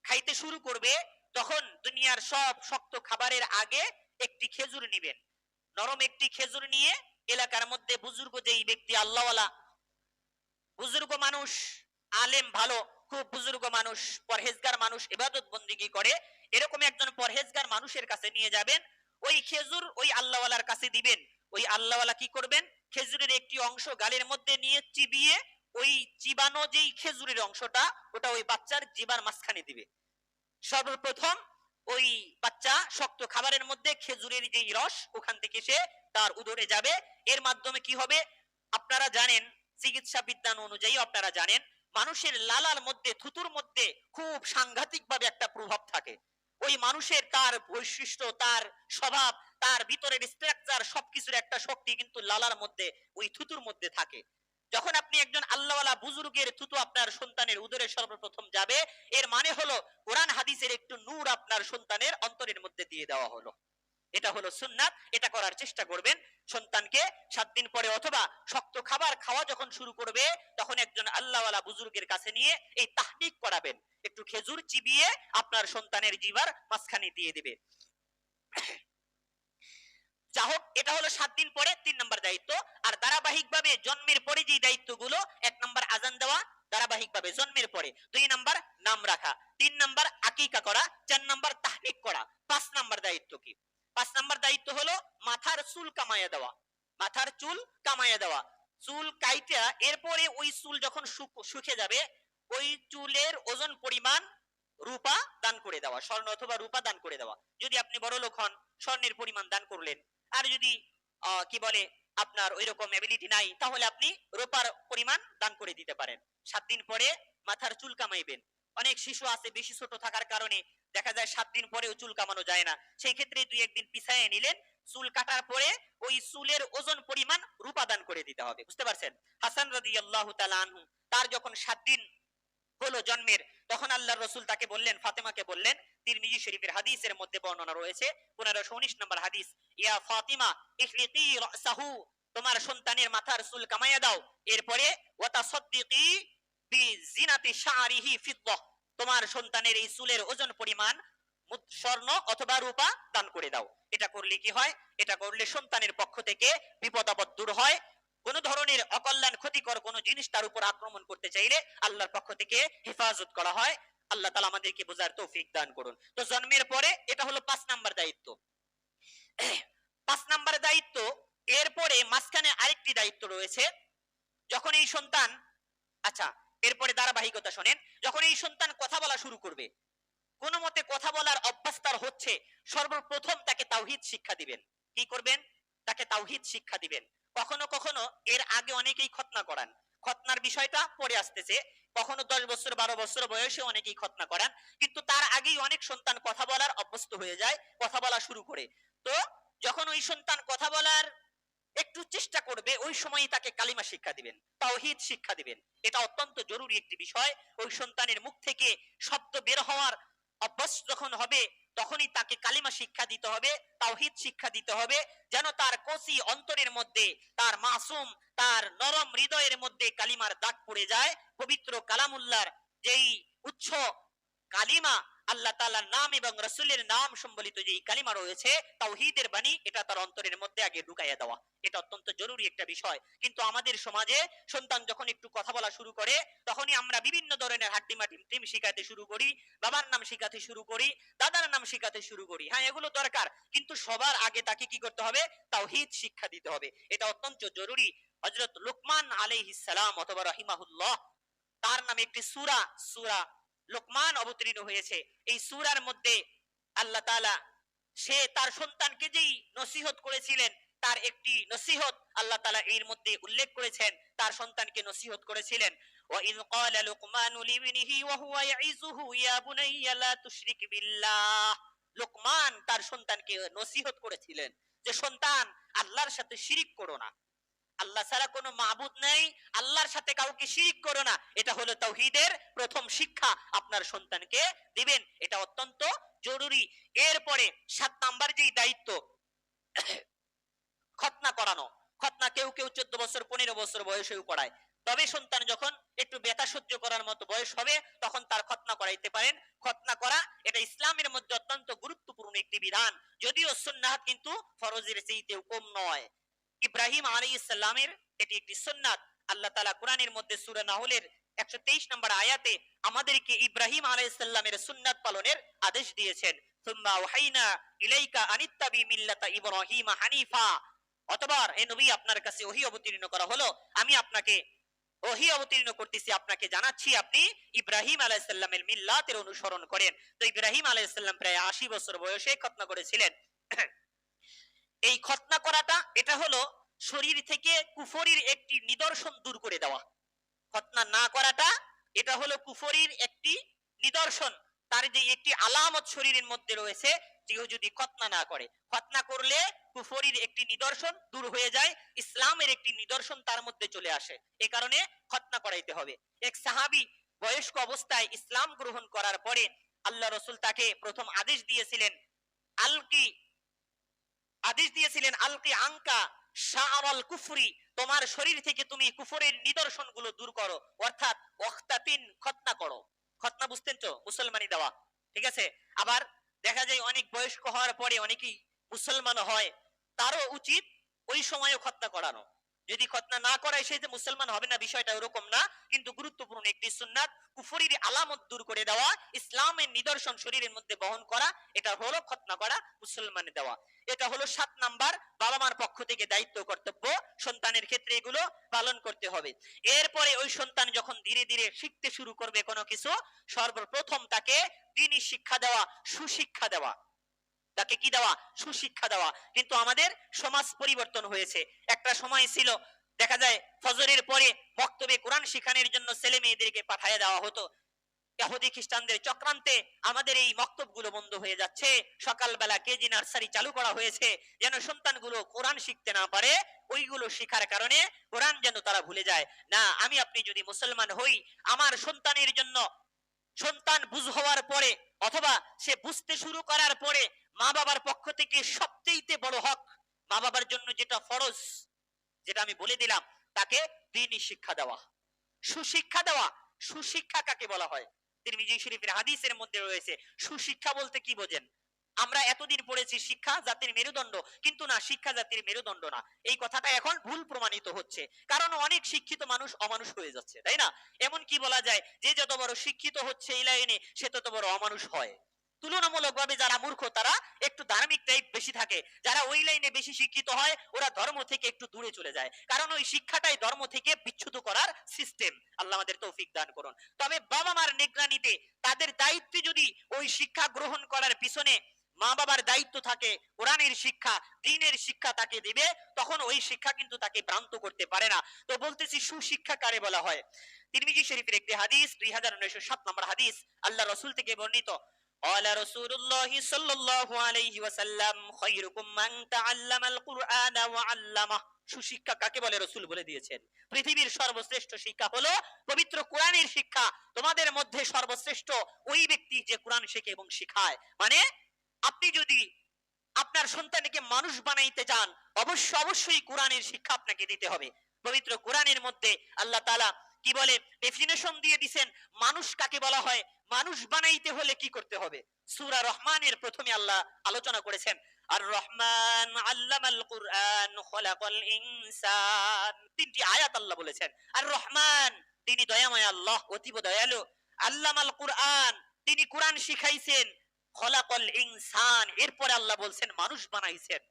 খাইতে শুরু করবে, তখন দুনিয়ার সব শক্ত খাবারের আগে একটি খেজুর নেবেন। নরম একটি খেজুর নিয়ে এলাকার মধ্যে বুজুর্গ যেই ব্যক্তি আল্লাহওয়ালা বুজুর্গ মানুষ, আলেম ভালো, খুব বুজুর্গ মানুষ, পরহেজগার মানুষ, ইবাদত বন্দিগি করে, এরকম একজন পরহেজগার মানুষের কাছে নিয়ে যাবেন। ওই খেজুর ওই আল্লাহওয়ালার কাছে দিবেন। ওই আল্লাহওয়ালা কি করবেন? খেজুরের একটি অংশ গালের মধ্যে নিয়ে চিবিয়ে, ওই চিবানো যেই খেজুরের অংশটা, ওটা ওই বাচ্চার জিবার মাঝখানে দিবে। সর্বপ্রথম ওই বাচ্চা শক্ত খাবারের মধ্যে খেজুরের যেই রস, ওখান থেকে সে তার উদরে যাবে। এর মাধ্যমে কি হবে? আপনারা জানেন, চিকিৎসা বিজ্ঞান অনুযায়ী আপনারা জানেন, মানুষের লালার মধ্যে, থুতুর মধ্যে খুব সাংঘাতিক ভাবে একটা প্রভাব থাকে। ওই মানুষের তার বৈশিষ্ট্য, তার স্বভাব, তার ভিতরের স্ট্রাকচার, সবকিছুর একটা শক্তি কিন্তু লালার মধ্যে, ওই থুতুর মধ্যে থাকে। যখন আপনি একজন আল্লাহওয়ালা বুজুর্গের থুতু আপনার সন্তানের উদরে সর্বপ্রথম যাবে, এর মানে হলো কোরআন হাদিসের একটু নূর আপনার সন্তানের অন্তরের মধ্যে দিয়ে দেওয়া হলো। এটা হলো সুন্নাত। এটা করার চেষ্টা করবেন সন্তানকে 7 দিন পরে, অথবা শক্ত খাবার খাওয়া যখন শুরু করবে, তখন একজন আল্লাহওয়ালা বুজুর্গের কাছে নিয়ে এই তাহনিক করাবেন। একটু খেজুর চিবিয়ে আপনার সন্তানের জিবার মাঝখানে দিয়ে দিবে। যা হোক, এটা হলো 7 দিন পরে 3 নাম্বার দায়িত্ব। আর ধারাবাহিকভাবে জন্মের পরে যে দায়িত্বগুলো, 1 নাম্বার আজান দেওয়া ধারাবাহিকভাবে জন্মের পরে, 2 নাম্বার নাম রাখা, 3 নাম্বার আকিকা করা, 4 নাম্বার তাহনিক করা, 5 নাম্বার দায়িত্ব কি? 5 নাম্বার দায়িত্ব হলো মাথার চুল কামাইয়া দেওয়া। মাথার চুল কামাইয়া দেওয়া, চুল কাইটা এরপরে ওই চুল যখন শুকিয়ে যাবে, ওই চুলের ওজন পরিমাণ রূপা দান করে দেওয়া, স্বর্ণ অথবা রূপা দান করে দেওয়া। যদি আপনি বড় লোক হন, স্বর্ণের পরিমাণ দান করলেন। আর যদি কি বলে আপনার ওই রকম এবিলিটি নাই, তাহলে আপনি রূপার পরিমাণ দান করে দিতে পারেন। 7 দিন পরে মাথার চুল কামাইবেন। অনেক শিশু আছে বেশি ছোট থাকার কারণে দেখা যায় 7 দিন পরেও চুল কামানো যায় না, সেই ক্ষেত্রে 2-1 দিন পিছাইয়ে নিলেন। চুল কাটার পরে ওই চুলের ওজন পরিমাণ রূপা দান করে দিতে হবে। বুঝতে পারছেন? হাসান রাদিয়াল্লাহু তাআলা আনহু, তার যখন 7 দিন হলো জন্মের, তখন আল্লাহর রাসূল তাকে বললেন, ফাতেমাকে বললেন, তিরমিজি শরীফের হাদিসের মধ্যে বর্ণনা রয়েছে 1519 নম্বর হাদিস, ইয়া ফাতিমা ইহলিকি রাসাহু, তোমার সন্তানের মাথার চুল কামাইয়া দাও। এরপরে ওয়া তাসাদদিকি বিজিনাতি শারিহি ফিদ্দাহ, তোমার সন্তানের এই চুলের ওজন পরিমাণ স্বর্ণ অথবা রূপা দান করে দাও। এটা করলে কি হয়? এটা করলে সন্তানের পক্ষ থেকে বিপদ আপদ দূর হয়। কোন ধরনের অকল্যাণ ক্ষতিকর কোন জিনিস তার উপর আক্রমণ করতে চাইলে আল্লাহর পক্ষ থেকে হেফাজত করা হয়। আল্লাহ তাআলা আমাদেরকে বোঝার তৌফিক দান করুন। তো জন্মের পরে এটা হলো 5 নাম্বার দায়িত্ব। 5 নাম্বার দায়িত্ব। এরপরে মাঝখানে আরেকটি দায়িত্ব রয়েছে। যখন এই সন্তান, আচ্ছা এরপরে ধারাবাহিকতা শোনেন, যখন এই সন্তান কথা বলা শুরু করবে, কোন মতে কথা বলার অভ্যাস তার হচ্ছে, সর্বপ্রথম তাকে তাওহীদ শিক্ষা দিবেন। কি করবেন? তাকে তাওহীদ শিক্ষা দিবেন। কখনো কখনো এর আগে অনেকেই খতনা করান, খতনার বিষয়টা পরে আসতেছে। কখনো 10 বছর 12 বছর বয়সে অনেকেই খতনা করান, কিন্তু তার আগেই অনেক সন্তান কথা বলার অভ্যস্ত হয়ে যায়, কথা বলা শুরু করে। তো যখন ওই সন্তান কথা বলার একটু চেষ্টা করবে, ওই সময়ই তাকে কালিমা শিক্ষা দিবেন, তাওহীদ শিক্ষা দিবেন। এটা অত্যন্ত জরুরি একটি বিষয়। ওই সন্তানের মুখ থেকে শব্দ বের হওয়ার অভ্যাস যখন হবে, তখনই তাকে কালিমা শিক্ষা দিতে হবে, তাওহীদ শিক্ষা দিতে হবে, যেন তার কসি অন্তরের মধ্যে, তার মাসুম, তার নরম হৃদয়ের মধ্যে কালিমার দাগ পড়ে যায়। পবিত্র কালামুল্লাহর যেই উৎস কালিমা, আল্লাহ তাআলার নাম এবং রাসূলের নাম সম্বলিত যে কালিমা রয়েছে তাওহীদের বাণী, এটা তার অন্তরের মধ্যে আগে ঢুকাইয়া দেওয়া, এটা অত্যন্ত জরুরি একটা বিষয়। কিন্তু আমাদের সমাজে সন্তান যখন একটু কথা বলা শুরু করে তখনই আমরা বিভিন্ন ধরনের হাট্টিমাটি টিম শিখাতে শুরু করি, বাবার নাম শিখাতে শুরু করি, দাদার নাম শিখাতে শুরু করি। হ্যাঁ, এগুলো দরকার, কিন্তু সবার আগে তাকে কি করতে হবে? তাওহীদ শিক্ষা দিতে হবে, এটা অত্যন্ত জরুরি। হযরত লুকমান আলাইহিস সালাম অথবা রাহিমাহুল্লাহ, তার নামে একটি সূরা, সূরা লোকমান অবতীর্ণ হয়েছে। এই সূরার মধ্যে আল্লাহ তাআলা সে তার সন্তানকে যেই নসিহত করেছিলেন তার একটি নসিহত আল্লাহ তাআলা এর মধ্যে উল্লেখ করেছেন, তার সন্তানকে নসিহত করেছিলেন। ওয়া ইয ক্বালা লুকমানু লিবনিহি ওয়া হুয়া ইয়াইযুহু ইয়া বুনাইয়া লা তুশরিক বিল্লাহ। লোকমান তার সন্তানকে নসিহত করেছিলেন যে সন্তান, আল্লাহর সাথে শিরিক করো না, আল্লাহ ছাড়া কোনো মাবুদ নেই, আল্লাহর সাথে কাউকে শিরিক করো না। এটা হলো তাওহীদের প্রথম শিক্ষা আপনার সন্তানকে দিবেন, এটা অত্যন্ত জরুরি। এরপরে 7 নাম্বার যেই দায়িত্ব, খতনা করানো। খতনা কেউ কেউ 14 বছর 15 বছর বয়সেও পড়ায়, তবে সন্তান যখন একটু ব্যথা সহ্য করার মতো বয়স হবে তখন তার খতনা করাইতে পারেন। খতনা করা এটা ইসলামের মধ্যে অত্যন্ত গুরুত্বপূর্ণ একটি বিধান, যদিও সুন্নাত কিন্তু ফরজের চেয়েতেও কম নয়। ইব্রাহিম আলাইহিস সালামের এটি একটি সুন্নাত। আল্লাহ তাআলা কোরআনের মধ্যে সূরা নাহলের 123 নম্বর আয়াতে আমাদেরকে ইব্রাহিম আলাইহিস সালামের সুন্নাত পালনের আদেশ দিয়েছেন। সুম্মা ওয়াহাইনা ইলাইকা আনিত্তাবি মিল্লাতা ইব্রাহিম হানিফা। অথবা হে নবী, আপনার কাছে ওহী অবতীর্ণ করা হলো, আমি আপনাকে ওহী অবতীর্ণ করতেছি, আপনাকে জানাচ্ছি আপনি ইব্রাহিম আলাইহিস সালামের মিল্লাতের অনুসরণ করেন। তো ইব্রাহিম আলাইহিস সালাম প্রায় 80 বছর বয়সে খতনা করেছিলেন। এই খতনা করাটা এটা হলো শরীর থেকে কুফরির একটি নিদর্শন দূর করে দেওয়া। খতনা না করাটা এটা হলো কুফরির একটি নিদর্শন, তার যে একটি আলামত শরীরের মধ্যে রয়েছে, কেউ যদি খতনা না করে, খতনা করলে কুফরির একটি নিদর্শন দূর হয়ে যায়, ইসলামের একটি নিদর্শন তার মধ্যে চলে আসে। এই কারণে খতনা করাইতে হবে। এক সাহাবী বয়স্ক অবস্থায় ইসলাম গ্রহণ করার পরে আল্লাহ রাসূল তাকে প্রথম আদেশ দিয়েছিলেন আলকি আনকা শাআরাল কুফরি, তোমার শরীর থেকে তুমি কুফরের নিদর্শনগুলো দূর করো, অর্থাৎ ওয়াক্তাতিন, খতনা করো। খতনা বুঝতেন তো? মুসলমানি দেওয়া, ঠিক আছে। আবার দেখা যায় অনেক বয়স্ক হওয়ার পরে অনেকেই মুসলমান হয়, তারও উচিত ওই সময়ও খতনা করানো। যদি খতনা না করায় সে যে মুসলমান হবে না, বিষয়টা এরকম না, কিন্তু গুরুত্বপূর্ণ একটি সুন্নাত। কুফরির আলামত দূর করে দেওয়া, ইসলামের নিদর্শন শরীরের মধ্যে বহন করা, এটা হলো খতনা করা, মুসলমান দেওয়া। এটা হলো 7 নাম্বার বাবা মার পক্ষ থেকে দায়িত্ব, কর্তব্য, সন্তানের ক্ষেত্রে এগুলো পালন করতে হবে। এরপরে ওই সন্তান যখন ধীরে ধীরে শিখতে শুরু করবে কোনো কিছু, সর্বপ্রথম তাকে দ্বীনি শিক্ষা দেওয়া, সুশিক্ষা দেওয়া। তাকে কি দেওয়া? সুশিক্ষা দেওয়া। কিন্তু আমাদের সমাজ পরিবর্তন হয়েছে। একটা সময় ছিল দেখা যায় ফজরের পরে মক্তবে কোরআন শিখানোর জন্য ছেলে মেয়েদেরকে পাঠিয়ে দেওয়া হতো। ইহুদি খ্রিস্টানদের চক্রান্তে আমাদের এই মক্তবগুলো বন্ধ হয়ে যাচ্ছে। সকালবেলা কেজি নার্সারি চালু করা হয়েছে যেন সন্তানগুলো কোরআন শিখতে না পারে, ওইগুলো শেখার কারণে কোরআন যেন তারা ভুলে যায়। না, আমি আপনি যদি মুসলমান হই, আমার সন্তানের জন্য, সন্তান বুঝ হওয়ার পরে অথবা সে বুঝতে শুরু করার পরে মা বাবার পক্ষ থেকে সবচেয়ে বড় হক, মা বাবার জন্য যেটা ফরজ, যেটা আমি বলে দিলাম, তাকে দ্বীনি শিক্ষা দেওয়া, সুশিক্ষা দেওয়া। সুশিক্ষা কাকে বলা হয়? তিরমিজি শরীফের হাদিসের মধ্যে রয়েছে। সুশিক্ষা বলতে কি বোঝেন? আমরা এতদিন পড়েছি শিক্ষা জাতির মেরুদণ্ড, কিন্তু না, শিক্ষা জাতির মেরুদণ্ড না। এই কথাটা এখন ভুল প্রমাণিত হচ্ছে, কারণ অনেক শিক্ষিত মানুষ অমানুষ হয়ে যাচ্ছে, তাই না? এমন কি বলা যায় যে যত বড় শিক্ষিত হচ্ছে এই লাইনে, সে তত বড় অমানুষ হয়। তুলনামূলকভাবে যারা মূর্খ তারা একটু ধার্মিক টাইপ বেশি থাকে, যারা ওই লাইনে বেশি শিক্ষিত হয় ওরা ধর্ম থেকে একটু দূরে চলে যায়, কারণ ওই শিক্ষাটাই ধর্ম থেকে বিচ্যুত করার সিস্টেম। আল্লাহ আমাদের তৌফিক দান করুন। তবে বাবা মার নিগরানিতে তাদের দায়িত্বে যদি ওই শিক্ষা গ্রহণ করার পিছনে মা বাবার দায়িত্ব থাকে, কোরআনের শিক্ষা, দ্বীনের শিক্ষা তাকে দিবে, তখন ওই শিক্ষা কিন্তু তাকে ভ্রান্ত করতে পারে না। তো বলতেছি সুশিক্ষা কারে বলা হয়? তিরমিজি শরীফের একটি হাদিস, 2907 নম্বর হাদিস, আল্লাহ রাসূল থেকে বর্ণিত। قال رسول الله صلى الله عليه وسلم خيركم من تعلم القرآن وعلمه। সুশিক্ষা কাকে বলে রাসূল বলে দিয়েছেন। পৃথিবীর সর্বশ্রেষ্ঠ শিক্ষা হলো পবিত্র কোরআনের শিক্ষা। তোমাদের মধ্যে সর্বশ্রেষ্ঠ ওই ব্যক্তি যে কোরআন শেখে এবং শিখায়। মানে আপনি যদি আপনার সন্তানকে মানুষ বানাইতে চান, অবশ্যই কোরআনের শিক্ষা আপনাকে দিতে হবে। পবিত্র কোরআনের মধ্যে আল্লাহ তাআলা কি বলে ডেফিনেশন দিয়ে দিবেন মানুষ কাকে বলা হয়, মানুষ বানাইতে হলে কি করতে হবে। সূরা রহমানের প্রথমে আল্লাহ আলোচনা করেছেন আর রহমান আল্লামাল কুরআন খলাকাল ইনসান, তিনটি আয়াত আল্লাহ বলেছেন। আর রহমান তিনি দয়াময় আল্লাহ, অতীব দয়ালু। আল্লামাল কুরআন তিনি কোরআন শিখাইছেন। খলাকাল ইনসান এরপরে আল্লাহ বলছেন মানুষ বানাইছেন।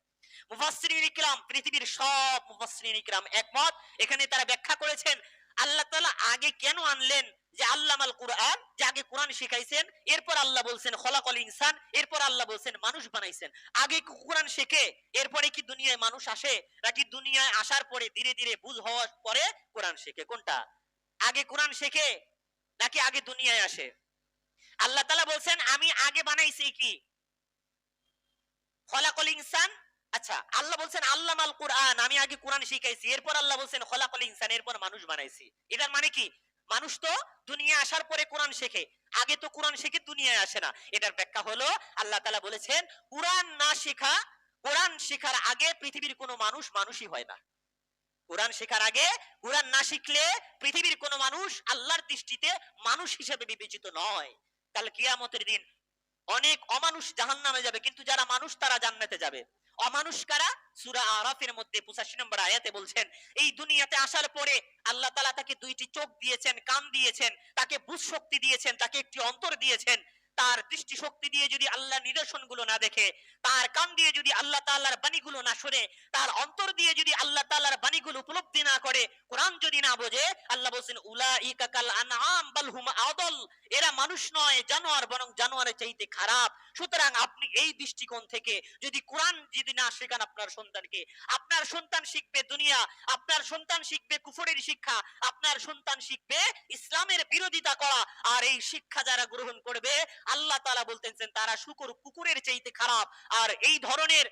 মুফাসসিরিন ইকরাম, পৃথিবীর সব মুফাসসিরিন ইকরাম একমত, এখানে তারা ব্যাখ্যা করেছেন আল্লাহ তাআলা আগে কেন আনলেন যে আল্লামাল কুরআন, যে আগে কোরআন শিখাইছেন, এরপর আল্লাহ বলছেন খলাকাল ইনসান, এরপর আল্লাহ বলছেন মানুষ বানাইছেন। আগে কি কোরআন শেখে এরপরে কি দুনিয়ায় মানুষ আসে, নাকি দুনিয়ায় আসার পরে ধীরে ধীরে বুঝ হওয়ার পরে কোরআন শেখে? কোনটা? আগে কোরআন শেখে নাকি আগে দুনিয়ায় আসে? আল্লাহ তাআলা বলছেন আমি আগে বানাইছি কি খলাকাল ইনসান। আচ্ছা, আল্লাহ বলছেন আল্লামাল কুরআন, আমি আগে কোরআন শিখাইছি, এরপর আল্লাহ বলছেন খলাকাল ইনসান, এরপর মানুষ বানাইছি। এটার মানে কি? মানুষ তো দুনিয়া আসার পরে কোরআন শেখে, আগে তো কোরআন শিখে দুনিয়ায় আসে না। এটার ব্যাখ্যা হলো আল্লাহ তাআলা বলেছেন কোরআন না শেখা, কোরআন শেখার আগে পৃথিবীর কোনো মানুষ মানুষই হয় না। কোরআন শেখার আগে, কোরআন না শিখলে পৃথিবীর কোনো মানুষ আল্লাহর দৃষ্টিতে মানুষ হিসেবে বিবেচিত নয়। কাল কিয়ামতের দিন অনেক অমানুষ জাহান্নামে যাবে, কিন্তু যারা মানুষ তারা জান্নাতে যাবে। অমানুষ কারা? সূরা আরাফের মধ্যে 85 নম্বর আয়াতে বলছেন এই দুনিয়াতে আসার পরে আল্লাহ তাআলা তাকে দুইটি চোখ দিয়েছেন, কান দিয়েছেন, তাকে বুঝ শক্তি দিয়েছেন, তাকে একটি অন্তর দিয়েছেন। তার দৃষ্টি শক্তি দিয়ে যদি আল্লাহ নিদর্শনগুলো না দেখে, তার কান দিয়ে যদি আল্লাহ তাআলার বাণীগুলো না শুনে, তার অন্তর দিয়ে যদি আল্লাহ তাআলার বাণীগুলো উপলব্ধি না করে, কোরআন যদি না বোঝে, আল্লাহ বলেন উলাইকা কাল আনআম বাল হুম আদল, এরা মানুষ নয় জানোয়ার, বরং জানোয়ারের চাইতে খারাপ। সুতরাং আপনি এই দৃষ্টিকোণ থেকে যদি কোরআন যদি না শেখান আপনার সন্তানকে, আপনার সন্তান শিখবে দুনিয়া, আপনার সন্তান শিখবে কুফরের শিক্ষা, আপনার সন্তান শিখবে ইসলামের বিরোধিতা করা। আর এই শিক্ষা যারা গ্রহণ করবে আল্লাহ তাআলা বলতেছেন তারা শুকর কুকুরের চাইতে খারাপ। আর এই ধরনের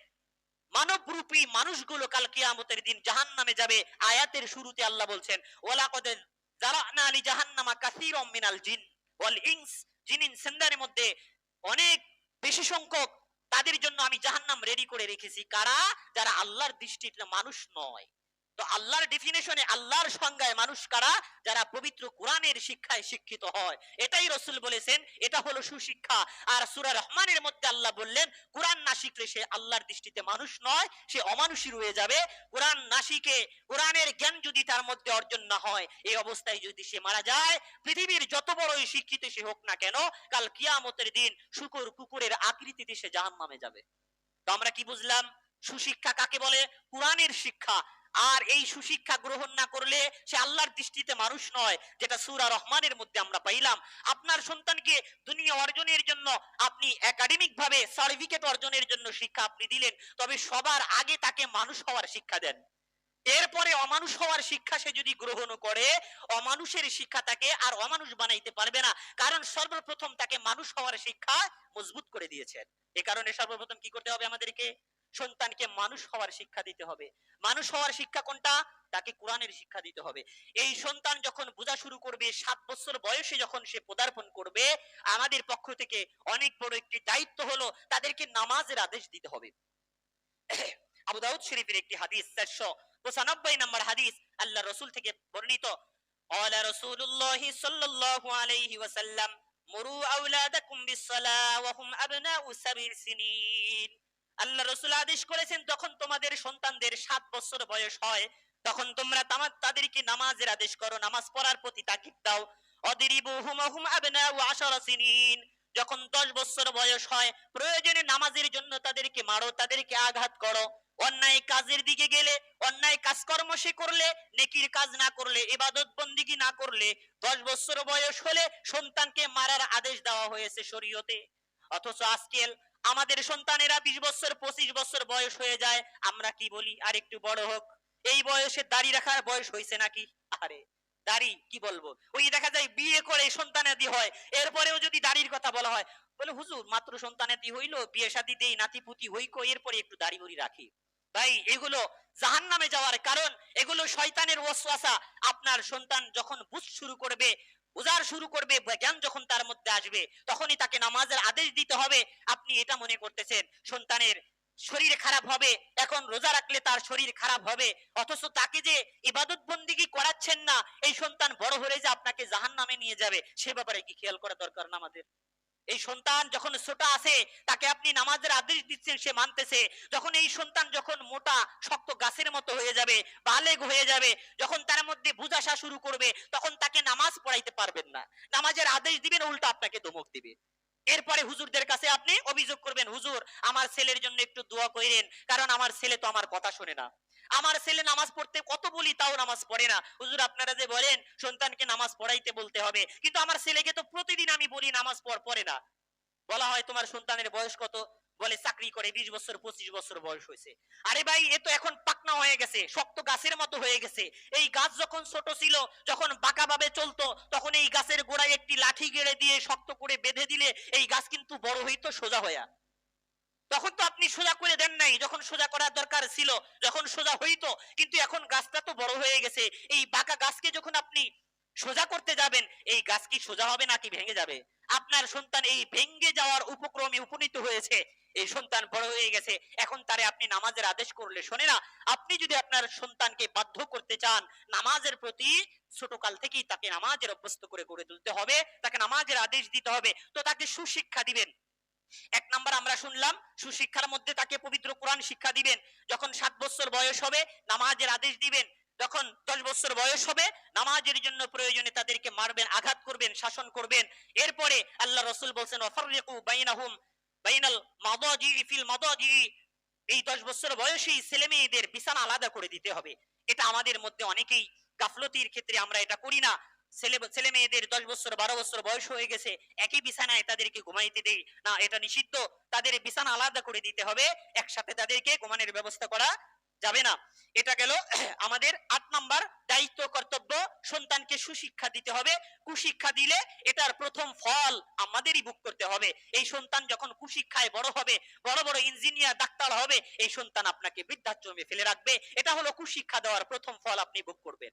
মানবরূপী মানুষগুলো কাল কিয়ামতের দিন জাহান্নামে যাবে। আয়াতের শুরুতে আল্লাহ বলছেন ওয়ালাকাদ জারানা লি জাহান্নামা কাসীরাম মিনাল জিন ওয়াল ইনস, জিন ইনসানদের মধ্যে অনেক বেশি সংখ্যক তাদের জন্য আমি জাহান্নাম রেডি করে রেখেছি। কারা? যারা আল্লাহর দৃষ্টিতে মানুষ নয়। তো আল্লাহর ডেফিনেশনে, আল্লাহর সংজ্ঞায় মানুষ কারা? যারা পবিত্র কোরআনের শিক্ষায় শিক্ষিত হয়। এটাই রাসূল বলেছেন, এটা হলো সুশিক্ষা। আর সূরা রহমানের মধ্যে আল্লাহ বললেন কোরআন না শিখলে সে আল্লাহর দৃষ্টিতে মানুষ নয়, সে অমানুষী রয়ে যাবে। কোরআন না শিখে, কোরআনের জ্ঞান যদি তার মধ্যে অর্জন না হয়, এই অবস্থায় যদি সে মারা যায়, পৃথিবীর যত বড়ই শিক্ষিত সে হোক না কেন, কাল কিয়ামতের দিন শুকর কুকুরের আকৃতিতে সে জাহান্নামে যাবে। তো আমরা কি বুঝলাম? সুশিক্ষা কাকে বলে? কোরআনের শিক্ষা। আর এই সুশিক্ষা গ্রহণ না করলে সে আল্লাহর দৃষ্টিতে মানুষ নয়, যেটা সূরা রহমানের মধ্যে আমরা পাইলাম। আপনার সন্তানকে দুনিয়া অর্জনের জন্য আপনি একাডেমিক ভাবে সার্টিফিকেট অর্জনের জন্য শিক্ষা আপনি দিলেন, তবে সবার আগে তাকে মানুষ হওয়ার শিক্ষা দেন। এরপরে অমানুষ হওয়ার শিক্ষা সে যদি গ্রহণ করে, অমানুষের শিক্ষা তাকে আর অমানুষ বানাইতে পারবে না। কারণ সর্বপ্রথম তাকে মানুষ হওয়ার শিক্ষা মজবুত করে দিয়েছেন। এ কারণে সর্বপ্রথম কি করতে হবে? আমাদেরকে সন্তানকে মানুষ হওয়ার শিক্ষা দিতে হবে। মানুষ হওয়ার শিক্ষা কোনটা? তাকে কোরআনের শিক্ষা দিতে হবে। এই সন্তান যখন বোঝা শুরু করবে, 7 বছর বয়সে যখন সে পদার্পণ করবে, আমাদের পক্ষ থেকে অনেক বড় একটি দায়িত্ব হলো তাদেরকে নামাজের আদেশ দিতে হবে। আবু দাউদ শরীফের একটি হাদিস, 495 নম্বর হাদিস, আল্লাহ রাসূল থেকে বর্ণিত, ক্বালা রাসূলুল্লাহি সাল্লাল্লাহু আলাইহি ওয়াসাল্লাম মুরু আওলাদাকুম বিস-সালাহ ওয়া হুম আবনাউ 7 সিনিন। আল্লাহ রাসূল আদেশ করেছেন যখন তোমাদের সন্তানদের 7 বছর বয়স হয়, তখন তোমরা তাদেরকে নামাজের আদেশ করো, নামাজ পড়ার প্রতি তাকিদ দাও। অদরিবুহুম ওয়া হুম আবনাউ 10 সিনিন, যখন 10 বছর বয়স হয় প্রয়োজনে নামাজের জন্য তাদেরকে মারো, তাদেরকে আঘাত করো। অন্যায় কাজের দিকে গেলে, অন্যায় কাজকর্ম সে করলে, নেকির কাজ না করলে, ইবাদত বন্দেগী না করলে, 10 বছর বয়স হলে সন্তানকে মারার আদেশ দেওয়া হয়েছে শরীয়তে। অথচ আজকাল আমাদের সন্তানেরা 20 বছর 25 বছর বয়স হয়ে যায়, আমরা কি বলি আর একটু বড় হোক। এই বয়সে দাড়ি রাখার বয়স হয়েছে নাকি? আরে দাড়ি কি বলবো, ওই দেখা যায় বিয়ে করে সন্তানাদি হয়, এরপরেও যদি দাড়ির কথা বলা হয়, বলে হুজুর মাত্র সন্তানাদি হইলো, বিয়ে শাদী দেই, নাতিপুতি হইকো, এরপরে একটু দাড়ি বুড়ি রাখি। ভাই এগুলো জাহান্নামে যাওয়ার কারণ, এগুলো শয়তানের ওয়াসওয়াসা। আপনার সন্তান যখন বুঝ শুরু করবে, বুঝার শুরু করবে, জ্ঞান যখন তার মধ্যে আসবে, তখনই তাকে নামাজের আদেশ দিতে হবে। আপনি এটা মনে করতেছেন সন্তানের শরীর খারাপ হবে, এখন রোজা রাখলে তার শরীর খারাপ হবে, অথচ তাকে যে ইবাদত বন্দিগি করাচ্ছেন না, এই সন্তান বড় হলে যে আপনাকে জাহান্নামে নিয়ে যাবে, সে ব্যাপারে কি খেয়াল করা দরকার না আমাদের? এই সন্তান যখন ছোট আছে, তাকে আপনি নামাজের আদেশ দিচ্ছেন, সে মানতেছে। যখন এই সন্তান যখন মোটা শক্ত গাছের মতো হয়ে যাবে, বালেগ হয়ে যাবে, যখন তার মধ্যে বুঝ আসা শুরু করবে, তখন তাকে নামাজ পড়াইতে পারবেন না। নামাজের আদেশ দিবেন, উল্টা আপনাকে ধমক দিবে। এরপরে হুজুরদের কাছে আপনি অভিযোগ করবেন, হুজুর আমার ছেলের জন্য একটু দোয়া করেন, কারণ আমার ছেলে তো আমার কথা শোনে না। আমার ছেলে নামাজ পড়তে কত বলি তাও নামাজ পড়ে না। হুজুর আপনারা যে বলেন সন্তানকে নামাজ পড়াইতে বলতে হবে, কিন্তু আমার ছেলেকে তো প্রতিদিন আমি বলি নামাজ পড়ে না। বলা হয় তোমার সন্তানের বয়স কত, বলে চাকরি করে 20 বছর 25 বছর বয়স হয়েছে। আরে ভাই, এ তো এখন পাকনা হয়ে গেছে, শক্ত গাছের মতো হয়ে গেছে। এই গাছ যখন ছোট ছিল, যখন বাঁকা ভাবে চলতো, তখন এই গাছের গোড়ায় একটি লাঠি গেড়ে দিয়ে শক্ত করে বেঁধে দিলে এই গাছ কিন্তু বড় হইতো সোজা হইয়া। তখন তো আপনি সোজা করে দেন নাই, যখন সোজা করার দরকার ছিল, যখন সোজা হইতো। কিন্তু এখন গাছটা তো বড় হয়ে গেছে, এই বাঁকা গাছকে যখন আপনি সোজা করতে যাবেন, এই গাছ কি সোজা হবে নাকি ভেঙে যাবে? আপনার সন্তান এই ভেঙে যাওয়ার উপক্রমে উপনীত হয়েছে। এই সন্তান বড় হয়ে গেছে, এখন তারে আপনি নামাজের আদেশ করলে শোনে না। আপনি যদি আপনার সন্তানকে বাধ্য করতে চান নামাজের প্রতি, ছোটকাল থেকেই তাকে নামাজের অভ্যস্ত করে গড়ে তুলতে হবে, তাকে নামাজের আদেশ দিতে হবে। তো তাকে সুশিক্ষা দিবেন। এক নাম্বার আমরা শুনলাম, সুশিক্ষার মধ্যে তাকে পবিত্র কোরআন শিক্ষা দিবেন। যখন 7 বছর বয়স হবে নামাজের আদেশ দিবেন। যখন 10 বছর বয়স হবে নামাজের জন্য প্রয়োজনে তাদেরকে মারবেন, আঘাত করবেন, শাসন করবেন। এরপরে আল্লাহ রাসূল বলেন ওয়াফাররিকু বাইনাহুম বাইনাল মাদাজি ফিল মাদাজি, এই 10 বছর বয়সী ছেলে মেয়েদের বিছানা আলাদা করে দিতে হবে। এটা আমাদের মধ্যে অনেকেই গাফলতির ক্ষেত্রে আমরা এটা করি না। ছেলে মেয়েদের 10 বছর 12 বছর বয়স হয়ে গেছে, একই বিছানায় তাদেরকে ঘুমাইতে দেই না, এটা নিষিদ্ধ। তাদের বিছানা আলাদা করে দিতে হবে, একসাথে তাদেরকে ঘুমানোর ব্যবস্থা করা যাবে না। এটা গেল আমাদের 8 নাম্বার দায়িত্ব, কর্তব্য, সন্তানকে সুশিক্ষা দিতে হবে। কুশিক্ষা দিলে এটার প্রথম ফল আমাদেরই ভোগ করতে হবে। এই সন্তান যখন কুশিক্ষায় বড় হবে, বড় বড় ইঞ্জিনিয়ার ডাক্তার হবে, এই সন্তান আপনাকে বৃদ্ধাশ্রমে ফেলে রাখবে। এটা হলো কুশিক্ষা দেওয়ার প্রথম ফল, আপনি ভোগ করবেন।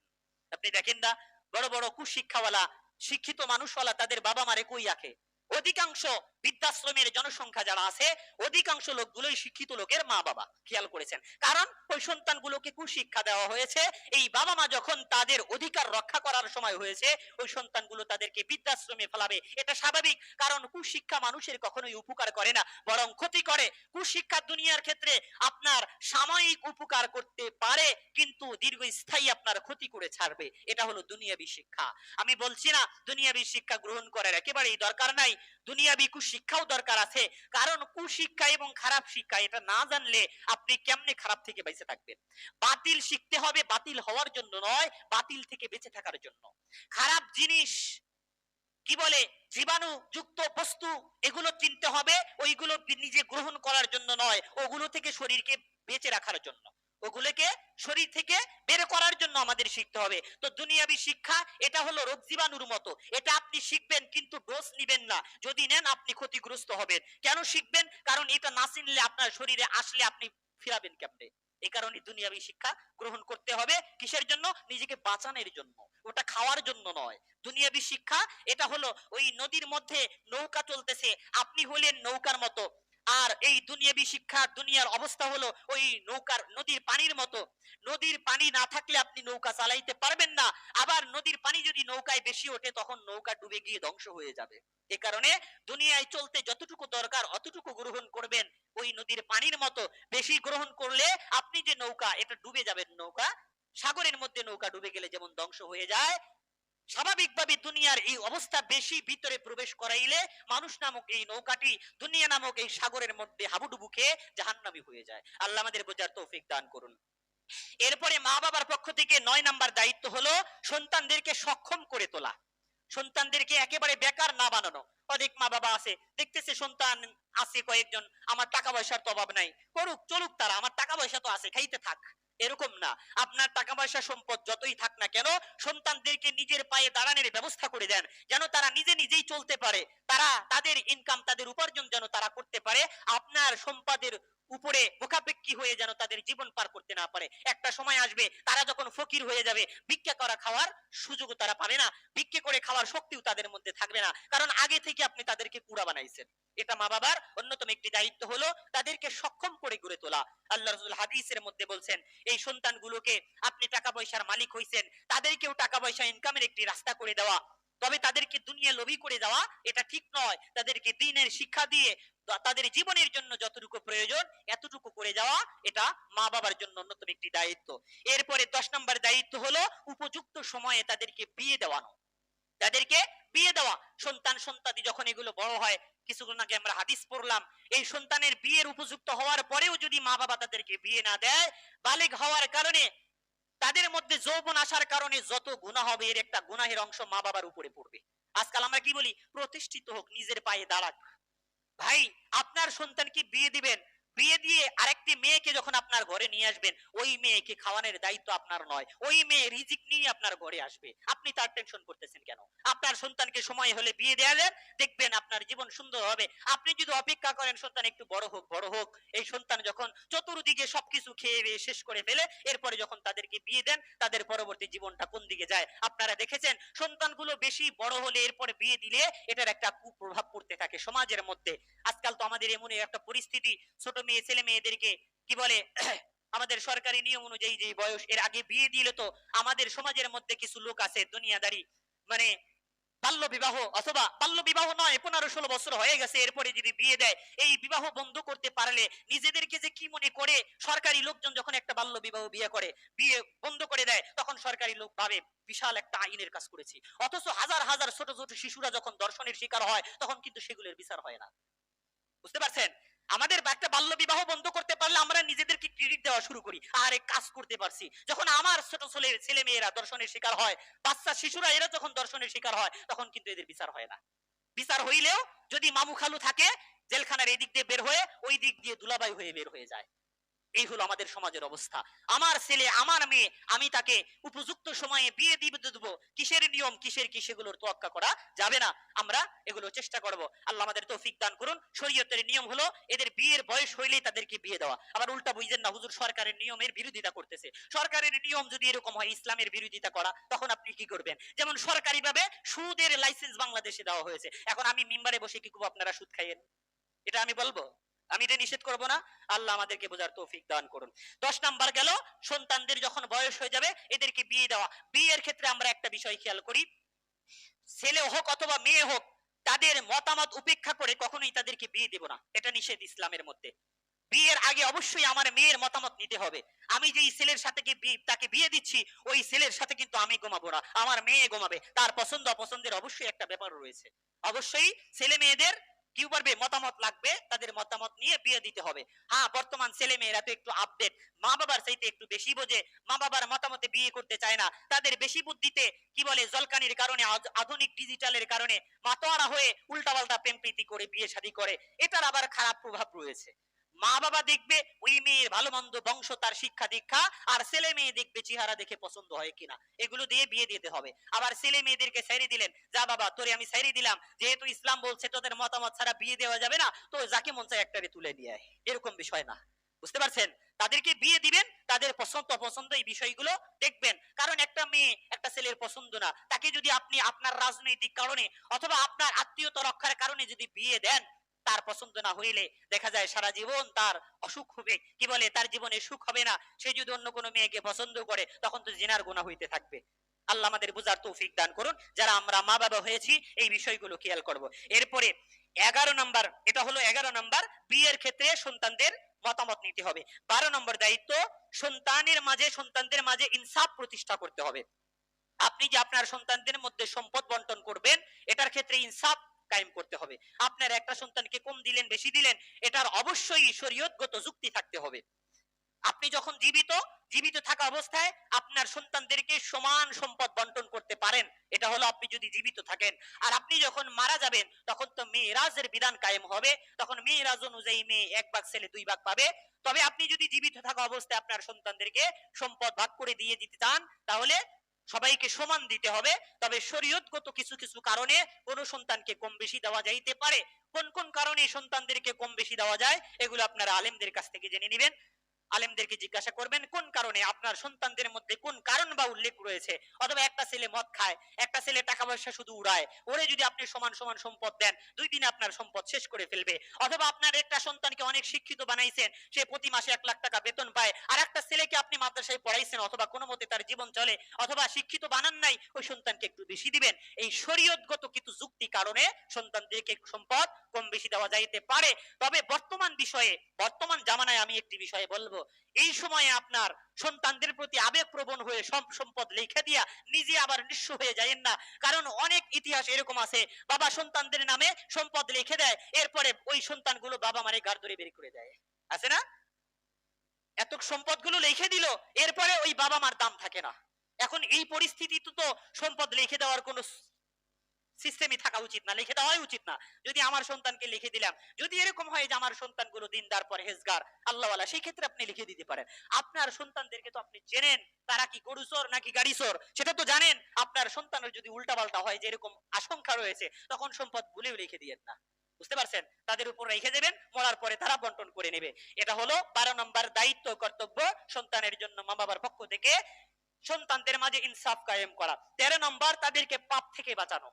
আপনি দেখেন না, বড় বড় কুশিক্ষাওয়ালা শিক্ষিত মানুষওয়ালা তাদের বাবা মারে কই রাখে? অধিকাংশ বৃদ্ধাশ্রমের জনসংখ্যা যারা আছে, অধিকাংশ লোকগুলোই শিক্ষিত লোকের মা বাবা। খেয়াল করেছেন? কারণ ওই সন্তানগুলোকে কুশিক্ষা দেওয়া হয়েছে। এই বাবা মা যখন তাদের অধিকার রক্ষা করার সময় হয়েছে, ওই সন্তানগুলো তাদেরকে বৃদ্ধাশ্রমে ফেলাবে। এটা স্বাভাবিক, কারণ কুশিক্ষা মানুষের কখনোই উপকার করে না, বরং ক্ষতি করে। কুশিক্ষা দুনিয়ার ক্ষেত্রে আপনার সাময়িক উপকার করতে পারে, কিন্তু দীর্ঘস্থায়ী আপনার ক্ষতি করে ছাড়বে। এটা হলো দুনিয়াবী শিক্ষা। আমি বলছি না দুনিয়াবী শিক্ষা গ্রহণ করার একেবারেই দরকার নাই, দুনিয়াবী কুশিক্ষাও দরকার আছে। কারণ কুশিক্ষা এবং খারাপ শিক্ষা এটা না জানলে আপনি কেমনে খারাপ থেকে বেঁচে থাকবেন? বাতিল শিখতে হবে বাতিল হওয়ার জন্য নয়, বাতিল থেকে বেঁচে থাকার জন্য। খারাপ জিনিস, কি বলে, জীবাণু যুক্ত বস্তু, এগুলো চিনতে হবে, ওইগুলো নিজে গ্রহণ করার জন্য নয়, ওগুলো থেকে শরীরকে বেঁচে রাখার জন্য, ওগুলোকে শরীর থেকে বের করার জন্য আমাদের শিখতে হবে। তো দুনিয়াবী শিক্ষা এটা হলো রোগ জীবাণুর মতো, এটা আপনি শিখবেন কিন্তু ডোজ নিবেন না। যদি নেন আপনি ক্ষতিগ্রস্ত হবেন। কেন শিখবেন? কারণ এটা না চিনলে আপনার শরীরে আসলে আপনি ফিরাবেন কেমনে? এই কারণে দুনিয়াবী শিক্ষা গ্রহণ করতে হবে। কিসের জন্য? নিজেকে বাঁচানোর জন্য, ওটা খাওয়ার জন্য নয়। দুনিয়াবী শিক্ষা এটা হলো ওই নদীর মধ্যে নৌকা চলতেছে, আপনি হলেন নৌকার মতো। আর এই দুনিয়াবী শিক্ষা, দুনিয়ার অবস্থা হলো ওই নৌকার নদীর পানির মতো। নদীর পানি না থাকলে আপনি নৌকা চালাইতে পারবেন না। আবার নদীর পানি যদি নৌকায় বেশি ওঠে, তখন নৌকা ডুবে গিয়ে ধ্বংস হয়ে যাবে। এ কারণে দুনিয়ায় চলতে যতটুকু দরকার অতটুকু গ্রহণ করবেন, ওই নদীর পানির মতো। বেশি গ্রহণ করলে আপনি যে নৌকা, এটা ডুবে যাবেন। নৌকা সাগরের মধ্যে নৌকা ডুবে গেলে যেমন ধ্বংস হয়ে যায়, স্বাভাবিকভাবে দুনিয়ার এই অবস্থা বেশি ভিতরে প্রবেশ করাইলে মানুষ নামক এই নৌকাটি দুনিয়া নামক এই সাগরের মধ্যে হাবুডুবু খেয়ে জাহান্নামী হয়ে যায়। আল্লাহ আমাদের বোঝার তৌফিক দান করুন। এরপরে মা বাবার পক্ষ থেকে 9 নাম্বার দায়িত্ব হলো সন্তানদেরকে সক্ষম করে তোলা। সন্তানদেরকে একেবারে বেকার না বানানো। অনেক মা বাবা আছে, দেখতেছে সন্তান আছে কয়েকজন, আমার টাকা পয়সার তো অভাব নাই, করুক চলুক তারা, আমার টাকা পয়সা তো আছে, খাইতে থাক। এরকম না। আপনার টাকা পয়সা সম্পদ যতই থাক না কেন, সন্তানদেরকে নিজের পায়ে দাঁড়ানোর ব্যবস্থা করে দেন, যেন তারা নিজে নিজেই চলতে পারে, তারা তাদের ইনকাম, তাদের উপার্জন যেন তারা করতে পারে। আপনার সম্পদের উপরে মুখাপেক্ষী হয়ে যেন তাদের জীবন পার করতে না পারে। একটা সময় আসবে তারা যখন ফকির হয়ে যাবে, ভিক্ষা করা খাওয়ার সুযোগও তারা পাবে না, ভিক্ষা করে খাওয়ার শক্তিও তাদের মধ্যে থাকবে না, কারণ আগে থেকে আপনি তাদেরকে কুড়া বানাইছেন। এটা মা বাবার অন্যতম একটি দায়িত্ব হলো তাদেরকে সক্ষম করে গড়ে তোলা। আল্লাহ রাসূল হাদিসের মধ্যে বলছেন, এই সন্তানগুলোকে আপনি টাকা পয়সার মালিক হইছেন, তাদেরকেও টাকা পয়সা ইনকামের একটি রাস্তা করে দেওয়া, তবে তাদেরকে দুনিয়া লোভী করে দেওয়া এটা ঠিক নয়। তাদেরকে দ্বীনের শিক্ষা দিয়ে তাদের জীবনের জন্য যতটুকু প্রয়োজন এতটুকু করে যাওয়া, এটা মা বাবার জন্য অন্যতম একটি দায়িত্ব। এরপরে 10 নম্বর দায়িত্ব হলো উপযুক্ত সময়ে তাদেরকে বিয়ে দেওয়ানো। তাদেরকে বিয়ে দেওয়া, সন্তানদি যখন এগুলো বড় হয়, কিছুক্ষণ আগে আমরা হাদিস পড়লাম, এই সন্তানের বিয়ের উপযুক্ত হওয়ার পরেও যদি মা বাবা তাদেরকে বিয়ে না দেয়, বালিগ হওয়ার কারণে তাদের মধ্যে যৌবন আসার কারণে যত গুনাহ হবে, এর একটা গুনাহের অংশ মা বাবার উপরে পড়বে। আজকাল আমরা কি বলি, প্রতিষ্ঠিত হোক, নিজের পায়ে দাঁড়াক। ভাই, আপনার সন্তানকে বিয়ে দিবেন, বিয়ে দিয়ে আরেকটি মেয়েকে যখন আপনার ঘরে নিয়ে আসবেন, ওই মেয়েকে খাওয়ানোর দায়িত্ব আপনার নয়, ওই মেয়ে রিজিক নিয়ে আপনার ঘরে আসবে, আপনি তার টেনশন করতেছেন কেন? আপনার সন্তানকে সময় হলে বিয়ে দেওয়ালেন, দেখবেন আপনার জীবন সুন্দর হবে। আপনি যদি অপেক্ষা করেন সন্তান একটু বড় হোক, এই সন্তান যখন চতুর্দিকে সবকিছু খেয়ে বেয়ে শেষ করে ফেলে, এরপরে যখন তাদেরকে বিয়ে দেন, তাদের পরবর্তী জীবনটা কোন দিকে যায় আপনারা দেখেছেন। সন্তানগুলো বেশি বড় হলে এরপরে বিয়ে দিলে এটার একটা কুপ্রভাব পড়তে থাকে সমাজের মধ্যে। আজকাল তো আমাদের এমন একটা পরিস্থিতি, ছোট মেয়ে ছেলে মেয়েদেরকে কি বলে আমাদের সরকারি নিয়ম অনুযায়ী যে বয়স, এর আগে বিয়ে দিলে তো আমাদের সমাজের মধ্যে কিছু লোক আছে দুনিয়াদারি, মানে বাল্য বিবাহ, অথবা বাল্য বিবাহ নয়, 15-16 বছর হয়ে গেছে, এরপরে যদি বিয়ে দেয়, এই বিবাহ বন্ধ করতে পারলে নিজেদেরকে যে কি মনে করে, সরকারি লোকজন যখন একটা বাল্য বিবাহ বিয়ে বন্ধ করে দেয়, তখন সরকারি লোক ভাবে বিশাল একটা আইনের কাজ করেছি। অথচ হাজার হাজার ছোট ছোট শিশুরা যখন ধর্ষণের শিকার হয়, তখন কিন্তু সেগুলোর বিচার হয় না। বুঝতে পারছেন? আমাদের একটা বাল্য বিবাহ বন্ধ করতে পারলে আমরা নিজেদেরকে ক্রেডিট দেওয়া শুরু করি, আরে কাজ করতে পারছি। যখন আমার ছোট ছেলে মেয়েরা ধর্ষণের শিকার হয়, বাচ্চা শিশুরা এরা যখন ধর্ষণের শিকার হয়, তখন কিন্তু এদের বিচার হয় না। বিচার হইলেও যদি মামু খালু থাকে, জেলখানার এই দিক দিয়ে বের হয়ে ওই দিক দিয়ে দুলাভাই হয়ে বের হয়ে যায়। এই হলো আমাদের সমাজের অবস্থা। আমার ছেলে, আমার মেয়ে, আমি তাকে উপযুক্ত সময়ে বিয়ে দেব, কিসের নিয়ম কিসের কি, সেগুলোর তোয়াক্কা করা যাবে না। আমরা এগুলো চেষ্টা করব। আল্লাহ আমাদের তৌফিক দান করুন। শরীয়তের নিয়ম হলো এদের বিয়ের বয়স হইলেই তাদেরকে বিয়ে দেওয়া। আবার উল্টা বুঝেন না, হুজুর সরকারের নিয়মের বিরোধিতা করতেছে। সরকারের নিয়ম যদি এরকম হয়, ইসলামের বিরোধিতা করা, তখন আপনি কি করবেন? যেমন সরকারি ভাবে সুদের লাইসেন্স বাংলাদেশে দেওয়া হয়েছে, এখন আমি মিম্বারে বসে কি করব, আপনারা সুদ খাইয়েন, এটা আমি বলবো? আমি এটা নিষেধ করব না। আল্লাহ আমাদেরকে বোঝার তৌফিক দান করুন। 10 নাম্বার গেল, সন্তানদের যখন বয়স হয়ে যাবে এদেরকে বিয়ে দেওয়া। বিয়ের ক্ষেত্রে আমরা একটা বিষয় খেয়াল করি, ছেলে হোক অথবা মেয়ে হোক, তাদের মতামত উপেক্ষা করে কখনোই তাদেরকে বিয়ে দেব না, এটা নিষেধ ইসলামের মধ্যে। বিয়ের আগে অবশ্যই আমার মেয়ের মতামত নিতে হবে। আমি যেই ছেলের সাথে তাকে বিয়ে দিচ্ছি, ওই ছেলের সাথে কিন্তু আমি ঘুমাবো না, আমার মেয়ে ঘুমাবে। তার পছন্দ অপছন্দের অবশ্যই একটা ব্যাপার রয়েছে। অবশ্যই ছেলে মেয়েদের কি পারবে, মতামত লাগবে, তাদের মতামত নিয়ে বিয়ে দিতে হবে। হ্যাঁ, বর্তমান ছেলে মেয়েরা তো একটু আপডেট, মা বাবার চাইতে একটু বেশি বোঝে, মা বাবার মতামতে বিয়ে করতে চায় না। তাদের বেশি বুদ্ধিতে কি বলে, জলকানির কারণে, আধুনিক ডিজিটালের কারণে মাতোয়ারা হয়ে উল্টাপাল্টা প্রেম প্রীতি করে বিয়ে শাদী করে, এটার আবার খারাপ প্রভাব রয়েছে। মা বাবা দেখবে ওই মেয়ের ভালো মন্দ বংশ, তার শিক্ষা দীক্ষা, আর ছেলে মেয়ে দেখবে চেহারা দেখে পছন্দ হয় কিনা, এগুলো দিয়ে বিয়ে দিতে হবে। আবার ছেলে মেয়েদেরকে ছেড়ে দিলেন, যা বাবা তোরে আমি ছেড়ে দিলাম, যেহেতু ইসলাম বলছে তোদের মতামত ছাড়া বিয়ে দেওয়া যাবে না, তো যাকে মন চায় একটারে তুলে নিয়ে আয়, এরকম বিষয় না। বুঝতে পারছেন? তাদেরকে বিয়ে দিবেন, তাদের পছন্দ অপছন্দ এই বিষয়গুলো দেখবেন। কারণ একটা মেয়ে একটা ছেলের পছন্দ না, তাকে যদি আপনি আপনার রাজনৈতিক কারণে অথবা আপনার আত্মীয়তা রক্ষার কারণে যদি বিয়ে দেন, তার পছন্দ না হইলে দেখা যায় সারা জীবন তার অসুখ হবে, কি বলে, তার জীবনে সুখ হবে না। সে যদি অন্য কোনো মেয়েকে পছন্দ করে, তখন তো জিনার গুনাহ হইতে থাকবে। আল্লাহ আমাদের বুঝার তৌফিক দান করুন। যারা আমরা মা বাবা হয়েছি এই বিষয়গুলো খেয়াল করব। এরপরে 11 নম্বর, এটা হলো 11 নম্বর, বিয়ের ক্ষেত্রে সন্তানদের মতামত নিতে হবে। 12 নম্বর দায়িত্ব, সন্তানদের মাঝে ইনসাফ প্রতিষ্ঠা করতে হবে। আপনি যে আপনার সন্তানদের মধ্যে সম্পদ বন্টন করবেন, এটার ক্ষেত্রে ইনসাফ কায়েম করতে হবে। আপনার একটা সন্তানকে কম দিলেন বেশি দিলেন, এটার অবশ্যই শরীয়তগত যুক্তি থাকতে হবে। আপনি যখন জীবিত থাকা অবস্থায় আপনার সন্তানদেরকে সমান সম্পদ বন্টন করতে পারেন, এটা হলো আপনি যদি জীবিত থাকেন। আর আপনি যখন মারা যাবেন, তখন তো মিরাজের বিধান কায়েম হবে, তখন মিরাজ অনুযায়ী মেয়ে 1 ভাগ, ছেলে 2 ভাগ পাবে। তবে আপনি যদি জীবিত থাকা অবস্থায় আপনার সন্তানদেরকে সম্পদ ভাগ করে দিয়ে দিতে চান, তাহলে সবাইকে সমান দিতে হবে। তবে শরীয়তগত কিছু কিছু কারণে কোন সন্তানকে কম বেশি দেওয়া যাইতে পারে। কোন কোন কারণে সন্তানদেরকে কম বেশি দেওয়া যায় এগুলো আপনারা আলেমদের কাছ থেকে জেনে নেবেন। আলেমদেরকে জিজ্ঞাসা করবেন কোন কারণে আপনার সন্তানদের মধ্যে কোন কারণ বা উল্লেখ রয়েছে। অথবা একটা ছেলে মদ খায়, একটা ছেলে টাকা পয়সা শুধু উড়ায়, ওরে যদি আপনি সমান সমান সম্পদ দেন 2 দিনে আপনার সম্পদ শেষ করে ফেলবে। অথবা আপনার একটা সন্তানকে অনেক শিক্ষিত বানাইছেন, সে প্রতি মাসে 1 লাখ টাকা বেতন পায়, আর একটা ছেলেকে আপনি মাদ্রাসায় পড়াইছেন অথবা কোনো মতে তার জীবন চলে, অথবা শিক্ষিত বানান নাই, ওই সন্তানকে একটু বেশি দিবেন। এই শরীয়তগত কিছু যুক্তি কারণে সন্তানদেরকে সম্পদ কম বেশি দেওয়া যাইতে পারে। তবে বর্তমান বিষয়ে, বর্তমান জামানায় আমি একটি বিষয়ে বলবো, এই সময়ে আপনার সন্তানদের প্রতি আবেগপ্রবণ হয়ে সব সম্পদ লিখে দিয়া নিজে আবার নিঃস্ব হয়ে যায়েন না। কারণ অনেক ইতিহাস এরকম আছে, বাবা সন্তানদের নামে সম্পদ লিখে দেয়, এরপরে ওই সন্তানগুলো বাবা মারে গাড় ধরে বের করে দেয়, আছে না? এত সম্পদগুলো লিখে দিল, এরপরে ওই বাবা মার দাম থাকে না। এখন এই পরিস্থিতি তো সম্পদ লিখে দেওয়ার কোনো সিস্টেমই থাকা উচিত না, লিখে দেওয়াই উচিত না। যদি আমার সন্তানকে লিখে দিলাম, যদি এরকম হয় যে আমার সন্তানগুলো দিনদার পরহেজগার আল্লাহওয়ালা, সেই ক্ষেত্রে আপনি লিখে দিতে পারেন। আপনার সন্তানদেরকে তো আপনি চেনেন তারা কি গরু চোর নাকি গাড়ি চোর, সেটা তো জানেন। আপনার সন্তানের যদি উল্টাপাল্টা হয়, যে এরকম আশঙ্কা রয়েছে, তখন সম্পদ ভুলেও লিখে দিয়েন না, বুঝতে পারছেন? তাদের উপর রেখে দেবেন, মরার পরে তারা বন্টন করে নেবে। এটা হলো 12 নম্বর দায়িত্ব কর্তব্য সন্তানের জন্য মা বাবার পক্ষ থেকে, সন্তানদের মাঝে ইনসাফ কায়েম করা। 13 নম্বর তাদেরকে পাপ থেকে বাঁচানো,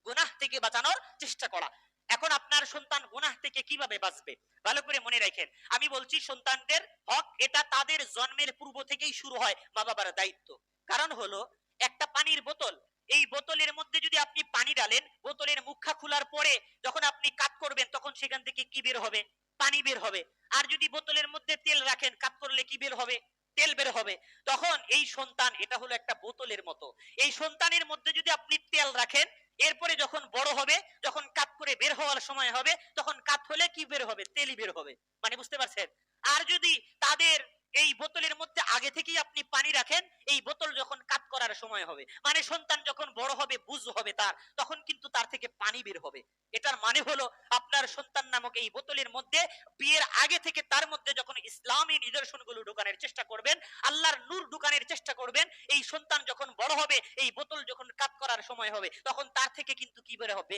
গুনাহ থেকে বাঁচানোর চেষ্টা করা। এখন আপনার সন্তান গুনাহ থেকে কিভাবে বাঁচবে ভালো করে মনে রাখেন। আমি বলছি সন্তানদের হক, এটা তাদের জন্মের পূর্ব থেকেই শুরু হয় মা বাবার দায়িত্ব। কারণ হলো একটা পানির বোতল, এই বোতলের মধ্যে যদি আপনি পানি ডালেন, বোতলের মুখা খোলার পরে যখন আপনি কাত করবেন তখন সেখান থেকে কি বের হবে? পানি বের হবে। আর যদি বোতলের মধ্যে তেল রাখেন, কাত করলে কি বের হবে? তেল বের হবে। তখন এই সন্তান, এটা হলো একটা বোতলের মতো, এই সন্তানের মধ্যে যদি আপনি তেল রাখেন, এরপরে যখন বড় হবে, যখন কাত করে বের হওয়ার সময় হবে, তখন কাত হলে কি বের হবে? তেলই বের হবে। মানে বুঝতে পারছেন? আর যদি তাদের এই বোতলের মধ্যে আগে থেকেই আপনি পানি রাখেন, এই বোতল যখন কাত করার সময় হবে, মানে সন্তান যখন বড় হবে, বুঝ হবে তার, তখন কিন্তু তার থেকে পানি বের হবে। এটার মানে হলো আপনার সন্তান নামক এই বোতলের মধ্যে বিয়ের আগে থেকে তার মধ্যে যখন ইসলামী নিদর্শনগুলো ঢুকানোর চেষ্টা করবেন, আল্লাহর নূর ঢুকানোর চেষ্টা করবেন, এই সন্তান যখন বড় হবে, এই বোতল যখন কাত করার সময় হবে, তখন তার থেকে কিন্তু কি বের হবে?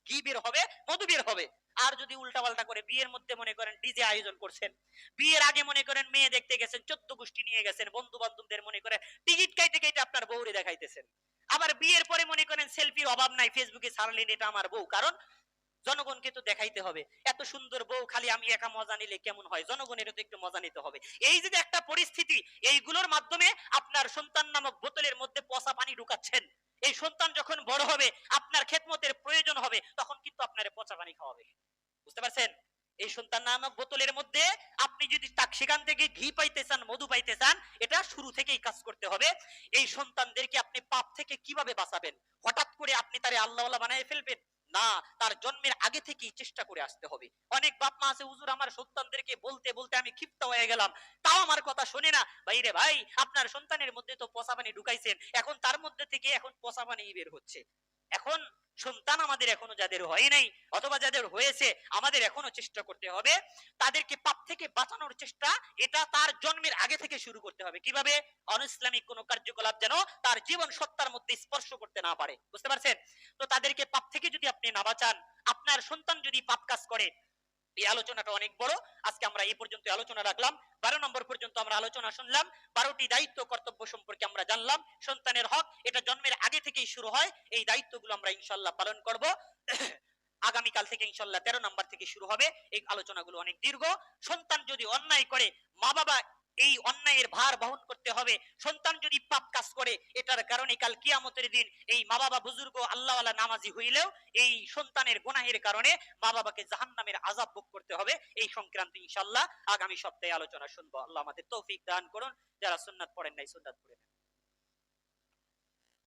ঘি বের হবে, মধু বের হবে। আর যদি উল্টাপাল্টা করে বিয়ের মধ্যে মনে করেন ডিজে আয়োজন করছেন, বিয়ের আগে মনে করেন মেয়ে দেখতে গেছেন, 14 গোষ্ঠী নিয়ে গেছেন, বন্ধু বান্ধবদের মনে করেন টিকিট কাইতে কাইতে আপনার বউরে দেখাইতেছেন, আবার বিয়ের পরে মনে করেন সেলফির অভাব নাই, ফেসবুকে ছাড়লেন এটা আমার বউ, কারণ জনগণকে তো দেখাইতে হবে এত সুন্দর বউ, খালি আমি একা মজা নিলে কেমন হয়, জনগণেরও তো একটু মজা নিতে হবে। এই যে একটা পরিস্থিতি, এইগুলোর মাধ্যমে আপনার সন্তান নামক বোতলের মধ্যে পচা পানি ঢুকাচ্ছেন। এই সন্তান যখন বড় হবে, আপনার খেদমতের প্রয়োজন হবে, তখন কিন্তু আপনার পচা পানি খাওয়াবে, বুঝতে পারছেন? এই সন্তান নামক বোতলের মধ্যে আপনি যদি সেখান থেকে ঘি পাইতে চান, মধু পাইতে চান, এটা শুরু থেকেই কাজ করতে হবে। এই সন্তানদেরকে আপনি পাপ থেকে কিভাবে বাঁচাবেন? হঠাৎ করে আপনি তারে আল্লাহওয়ালা বানায় ফেলবেন না, তার জন্মের আগে থেকেই চেষ্টা করে আসতে হবে। অনেক বাপ মা আছে, হুজুর আমার সন্তানদেরকে বলতে বলতে আমি ক্ষিপ্ত হয়ে গেলাম, তাও আমার কথা শোনে না। ভাই রে ভাই, আপনার সন্তানের মধ্যে তো পচা পানি ঢুকাইছেন, এখন তার মধ্যে থেকে এখন পচা পানি বের হচ্ছে। এখন সন্তান আমাদের এখনো যাদের হয় নাই অথবা যাদের হয়েছে, আমাদের এখনো চেষ্টা করতে হবে তাদেরকে পাপ থেকে বাঁচানোর চেষ্টা, এটা তার জন্মের আগে থেকে শুরু করতে হবে। কিভাবে? অনইসলামিক কোন কার্যকলাপ যেন তার জীবন সত্তার মধ্যে স্পর্শ করতে না পারে, বুঝতে পারছেন? তো তাদেরকে পাপ থেকে যদি আপনি না বাঁচান, আপনার সন্তান যদি পাপ কাজ করে, এই আলোচনাটা অনেক বড়, আজকে আমরা এই পর্যন্ত আলোচনা রাখলাম। 12 নম্বর পর্যন্ত আমরা আলোচনা শুনলাম, 12টি দায়িত্ব কর্তব্য সম্পর্কে আমরা জানলাম। সন্তানের হক, এটা জন্মের আগে থেকেই শুরু হয়, এই দায়িত্বগুলো আমরা ইনশাআল্লাহ পালন করব। আগামীকাল থেকে ইনশাআল্লাহ 13 নম্বর থেকে শুরু হবে। এই আলোচনাগুলো অনেক দীর্ঘ। সন্তান যদি অন্যায় করে, মা বাবা এই অন্যায়ের ভার বহন করতে হবে। সন্তান যদি পাপ কাজ করে, এটার কারণে কাল কিয়ামতের দিন এই মা বাবা বুজুর্গ আল্লাহওয়ালা নামাজি হইলেও এই সন্তানের গুনাহের কারণে মা বাবাকে জাহান্নামের আযাব ভোগ করতে হবে। এই সংক্রান্ত ইনশাআল্লাহ আগামী সপ্তাহে আলোচনা শুনবো। আল্লাহ আমাদের তৌফিক দান করুন। যারা সুন্নাত পড়েন নাই সুন্নাত পড়েন।